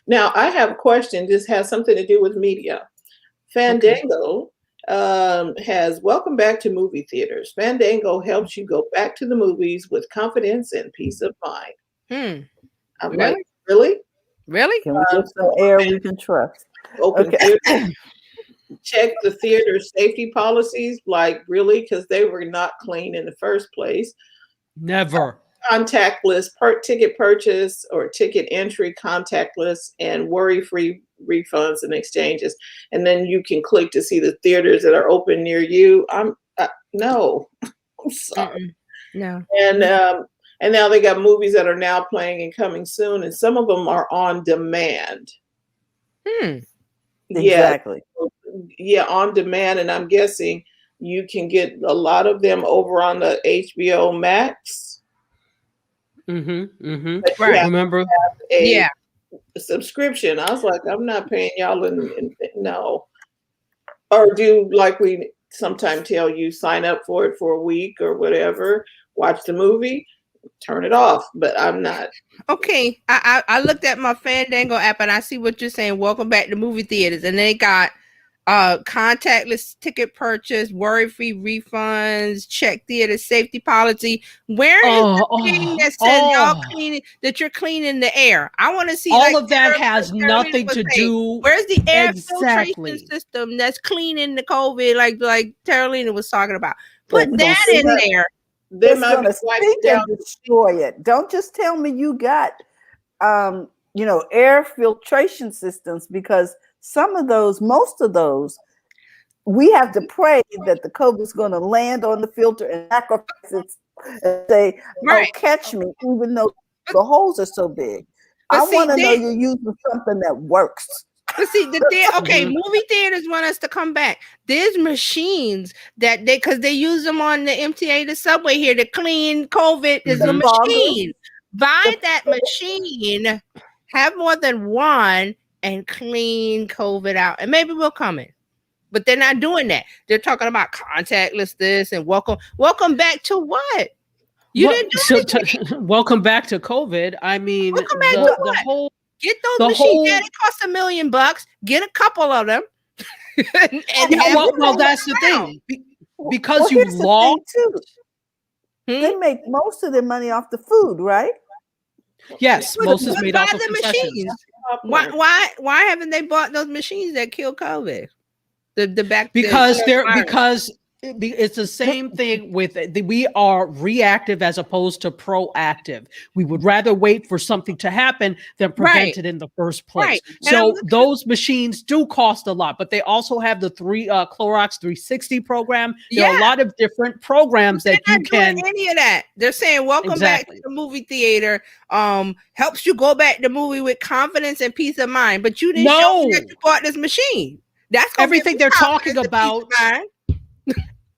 Now, I have a question. This has something to do with media. Fandango has welcome back to movie theaters. Fandango helps you go back to the movies with confidence and peace of mind. I'm like, really? Really? Can we get some air we can trust? Open theater. check the theater safety policies, like really, because they were not clean in the first place. Never. Contactless ticket purchase or ticket entry, contactless, and worry-free refunds and exchanges. And then you can click to see the theaters that are open near you. No, I'm sorry. No. And now they got movies that are now playing and coming soon, and some of them are on demand. Exactly. Yeah, on demand, and I'm guessing you can get a lot of them over on the HBO Max. Right. Remember? A subscription. I was like, I'm not paying y'all no. Or do like we sometimes tell you, sign up for it for a week or whatever, watch the movie, turn it off. But I'm not. Okay, I looked at my Fandango app and I see what you're saying. Welcome back to movie theaters, and they got contactless ticket purchase, worry-free refunds, check theater safety policy. Where is the thing that says y'all cleaning, that you're cleaning the air? I want to see all of that has nothing to do. Where's the air filtration system that's cleaning the COVID, like Carolina was talking about? Put that in there. They're going to stink and destroy it. Don't just tell me you got, air filtration systems, because most of those, we have to pray that the COVID is going to land on the filter and sacrifice it and say, "Oh, catch me," even though the holes are so big. I want to know you're using something that works. But see, movie theaters want us to come back. There's machines that because they use them on the MTA, the subway here, to clean COVID. There's a machine. Buy that machine, have more than one, and clean COVID out. And maybe we'll come in. But they're not doing that. They're talking about contactless this and welcome back to what? You didn't do welcome back to COVID. I mean, the whole. Get those machines. Yeah, it costs $1 million. Get a couple of them. well, that's the thing. Because you lost. They make most of their money off the food, right? Yes, most is made off of concessions. Why haven't they bought those machines that kill COVID? Because it's the same thing with we are reactive as opposed to proactive. We would rather wait for something to happen than prevent it in the first place. Right. So those machines do cost a lot, but they also have the Clorox 360 program. There are a lot of different programs that you can. Any of that? They're saying welcome back to the movie theater. Helps you go back to the movie with confidence and peace of mind. But you didn't show me that you bought this machine. That's everything they're talking about.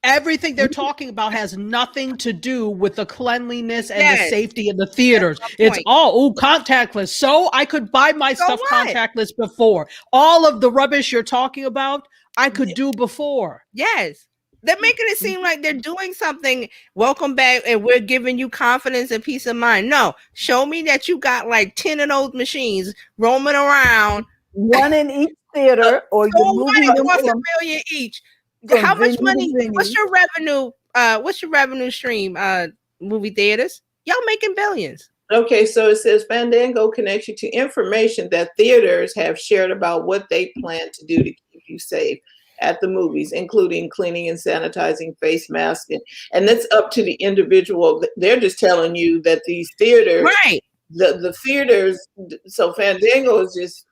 Everything they're talking about has nothing to do with the cleanliness and the safety in the theaters. It's all contactless. So I could buy my stuff contactless before. All of the rubbish you're talking about, I could do before. Yes. They're making it seem like they're doing something. Welcome back, and we're giving you confidence and peace of mind. No, show me that you got like 10 of those machines roaming around. One in each theater, or you're moving them from $1 million each. How much money? What's your revenue? What's your revenue stream? Movie theaters, y'all making billions. Okay, so it says Fandango connects you to information that theaters have shared about what they plan to do to keep you safe at the movies, including cleaning and sanitizing, face masks, and that's up to the individual. They're just telling you that these theaters, the theaters. So Fandango is just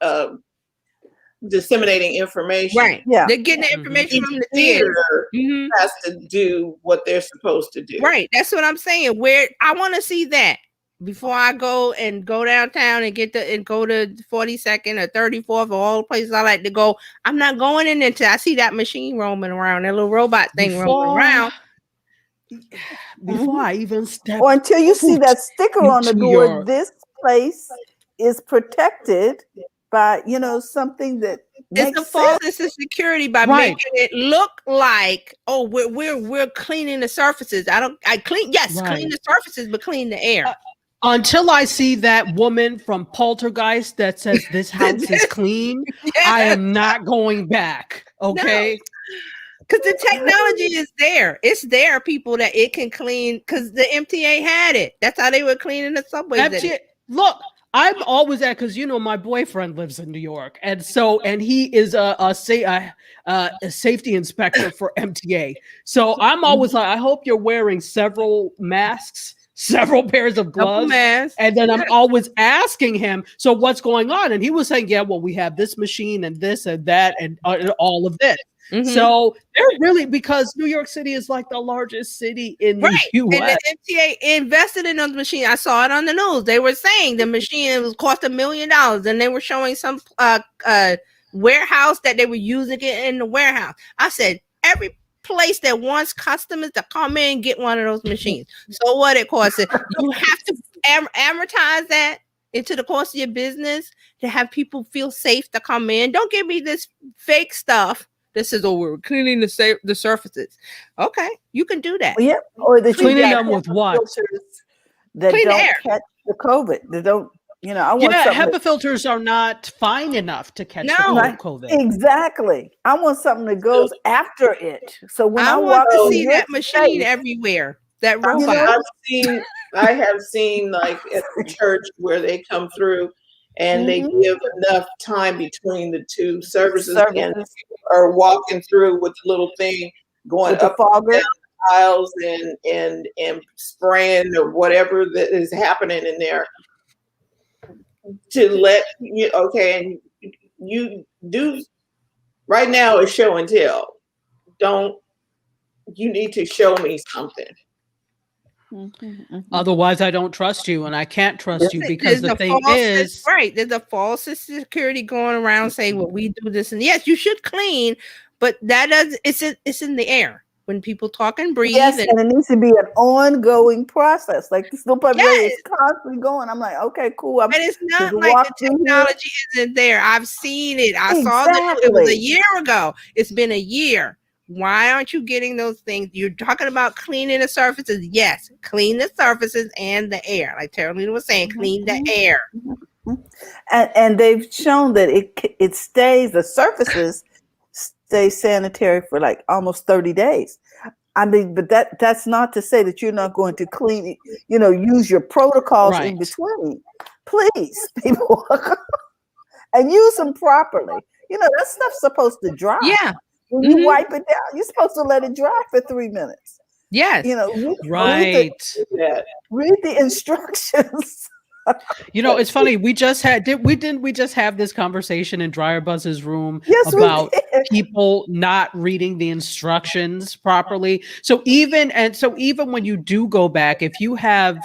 disseminating information. Right. Yeah. They're getting the information from the theater. Has to do what they're supposed to do. Right. That's what I'm saying. Where I want to see that before I go downtown and go to 42nd or 34th or all the places I like to go. I'm not going in until I see that machine roaming around, that little robot thing roaming around. Before I even step, or until you see that sticker on the door, this place is protected by something that it's a false sense of security by making it look like we're cleaning the surfaces. Clean the surfaces, but clean the air. Until I see that woman from Poltergeist that says this house is clean, I am not going back. Okay. Because the technology is there. It's there, people, that it can clean, because the MTA had it. That's how they were cleaning the subways. Look, I'm always at, because my boyfriend lives in New York, and he is a safety inspector for MTA. So I'm always like, I hope you're wearing several masks, several pairs of gloves, and then I'm always asking him, so what's going on? And he was saying, yeah, well, we have this machine and this and that and all of this. Mm-hmm. So they're really, because New York City is like the largest city in the U.S. And the MTA invested in those machines. I saw it on the news. They were saying the machine was cost $1 million, and they were showing some warehouse that they were using it in the warehouse. I said, every place that wants customers to come in and get one of those machines. So what it costs? You have to amortize that into the cost of your business to have people feel safe to come in. Don't give me this fake stuff. This is, we're cleaning the surfaces. Okay, you can do that. Well, yeah, or the cleaning them with what? That clean don't catch the COVID. They don't. I want HEPA filters are not fine enough to catch the COVID. Exactly. I want something that goes after it. So when I want to see that machine everywhere. That robot. I have seen like at the church where they come through and they give enough time between the two services. And are walking through with the little thing going with up and down aisles and spraying or whatever that is happening in there to let you and you do right now is show and tell. You need to show me something. Otherwise, I don't trust you, and I can't trust you because the thing is, there's a false security going around saying, "Well, we do this," and yes, you should clean, but it's in the air when people talk and breathe. Yes, and it needs to be an ongoing process. Like the snow pipe is constantly going. I'm like, okay, cool. But it's not like the technology isn't there. I've seen it. I saw that it was a year ago. It's been a year. Why aren't you getting those things? You're talking about cleaning the surfaces. Yes, clean the surfaces and the air. Like Terralina was saying, clean the air. And they've shown that it stays, the surfaces stay sanitary for like almost 30 days. I mean, but that's not to say that you're not going to clean it, use your protocols in between. Please, people. And use them properly. That stuff's supposed to dry. Yeah. When you wipe it down, you're supposed to let it dry for 3 minutes. Yes. Read the instructions. It's funny. We just had we just have this conversation in Dryer Buzz's room about people not reading the instructions properly. So even when you do go back, if you have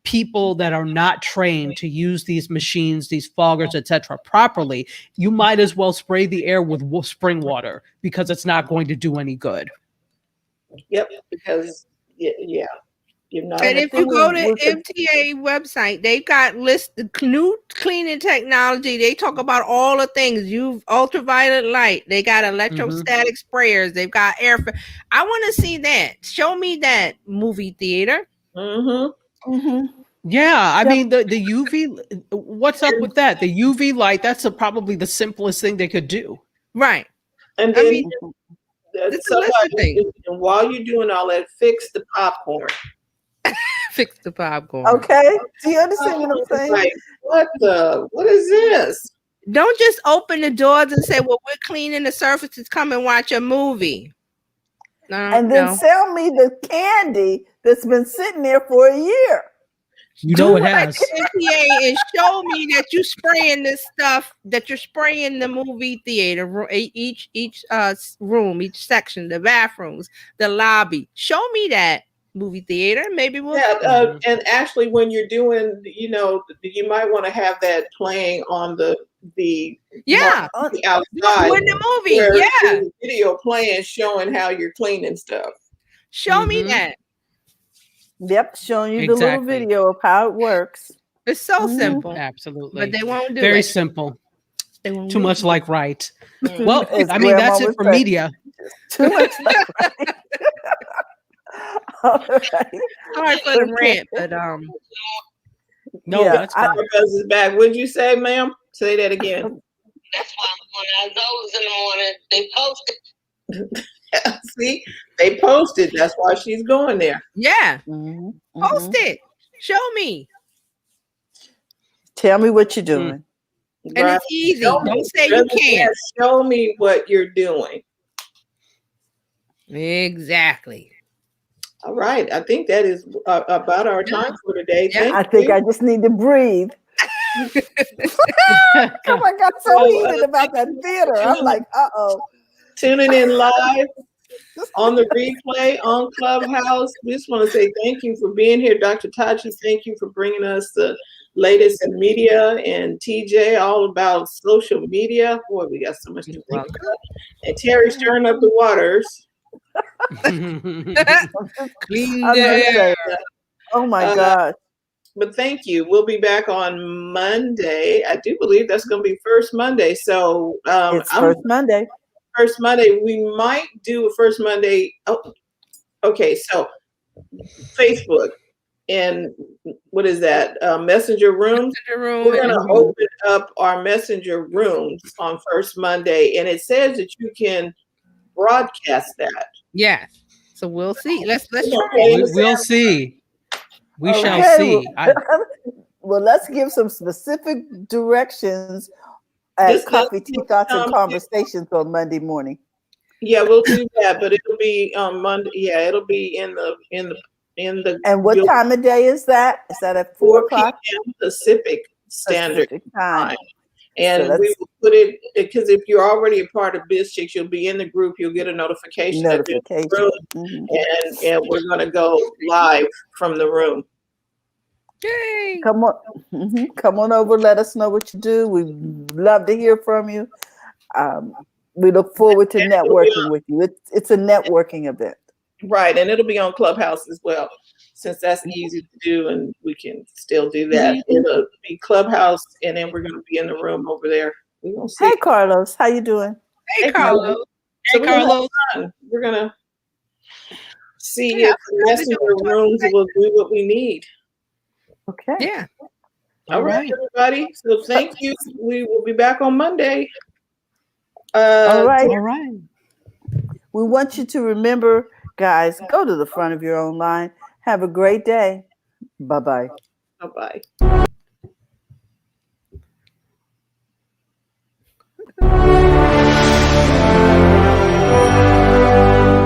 people that are not trained to use these machines, these foggers, etc., properly, you might as well spray the air with spring water because it's not going to do any good. Yep, because you're not. And if you go to MTA website, they've got listed new cleaning technology. They talk about all the things. Ultraviolet light. They got electrostatic sprayers. They've got air. I want to see that. Show me that, movie theater. Yeah, I mean the UV. What's up with that? The UV light. That's probably the simplest thing they could do. Right. And then somebody, while you're doing all that, fix the popcorn. Fix the popcorn. Okay. Do you understand what I'm saying? Like, what is this? Don't just open the doors and say, "Well, we're cleaning the surfaces. Come and watch a movie." And then sell me the candy that's been sitting there for a year. It has. MTA and show me that you spraying this stuff, that you're spraying the movie theater, each room, each section, the bathrooms, the lobby. Show me that, movie theater. Maybe we'll. Yeah, and actually, when you're doing, you might want to have that playing on the outside when the movie, video playing, showing how you're cleaning stuff. Show me that. Yep, showing you the little video of how it works. It's so simple. Absolutely. But they won't do Very it. simple. They won't Too much like right. Well, As I mean, that's Grandma it for would say. media. Too much like right. All right. Hard for the rant, but No, that's fine. Is back. What'd you say, ma'am? Say that again. That's why when I goes in the morning, they post it. See, they posted. That's why she's going there. yeah. Mm-hmm. Post it. Show me. Tell me what you're doing. And it's easy. Don't say you can't. Show me what you're doing. Exactly. All right. I think that is about our time for today. Yeah. I think I just need to breathe. Come on, I got so heated about that theater. I'm like, tuning in live on the replay on Clubhouse. We just want to say thank you for being here, Dr. Tachi. Thank you for bringing us the latest in media, and TJ all about social media. Boy, we got so much to think about. And Terry stirring up the waters. Clean the air. Oh my God. But thank you. We'll be back on Monday. I do believe that's going to be first Monday. So it's first Monday. First Monday. We might do a first Monday. Oh, okay. So Facebook and what is that? Messenger rooms. We're going to open up our messenger rooms on first Monday, and it says that you can broadcast that. Yes. So we'll see. Let's try. We'll see. We shall see. Well, let's give some specific directions at Coffee, Tea, Thoughts, and Conversations on Monday morning. Yeah, we'll do that, but it'll be on Monday. Yeah, it'll be in the. And what time of day is that? Is that at 4 o'clock? Pacific Standard Time. And so we will put it, because if you're already a part of Biz Chicks, you'll be in the group. You'll get a notification. And we're going to go live from the room. Yay! Come on, come on over. Let us know what you do. We'd love to hear from you. We look forward to networking with you. It's a networking event. Right, and it'll be on Clubhouse as well, since that's easy to do, and we can still do that. It'll be Clubhouse, and then we're going to be in the room over there. We're gonna see. Hey, Carlos, how you doing? Hey, Carlos. So we're going to see if the messenger rooms will do what we need. Okay. Yeah. All right, everybody. So thank you. We will be back on Monday. All right. All right. We want you to remember, guys, go to the front of your own line. Have a great day. Bye-bye. Bye-bye.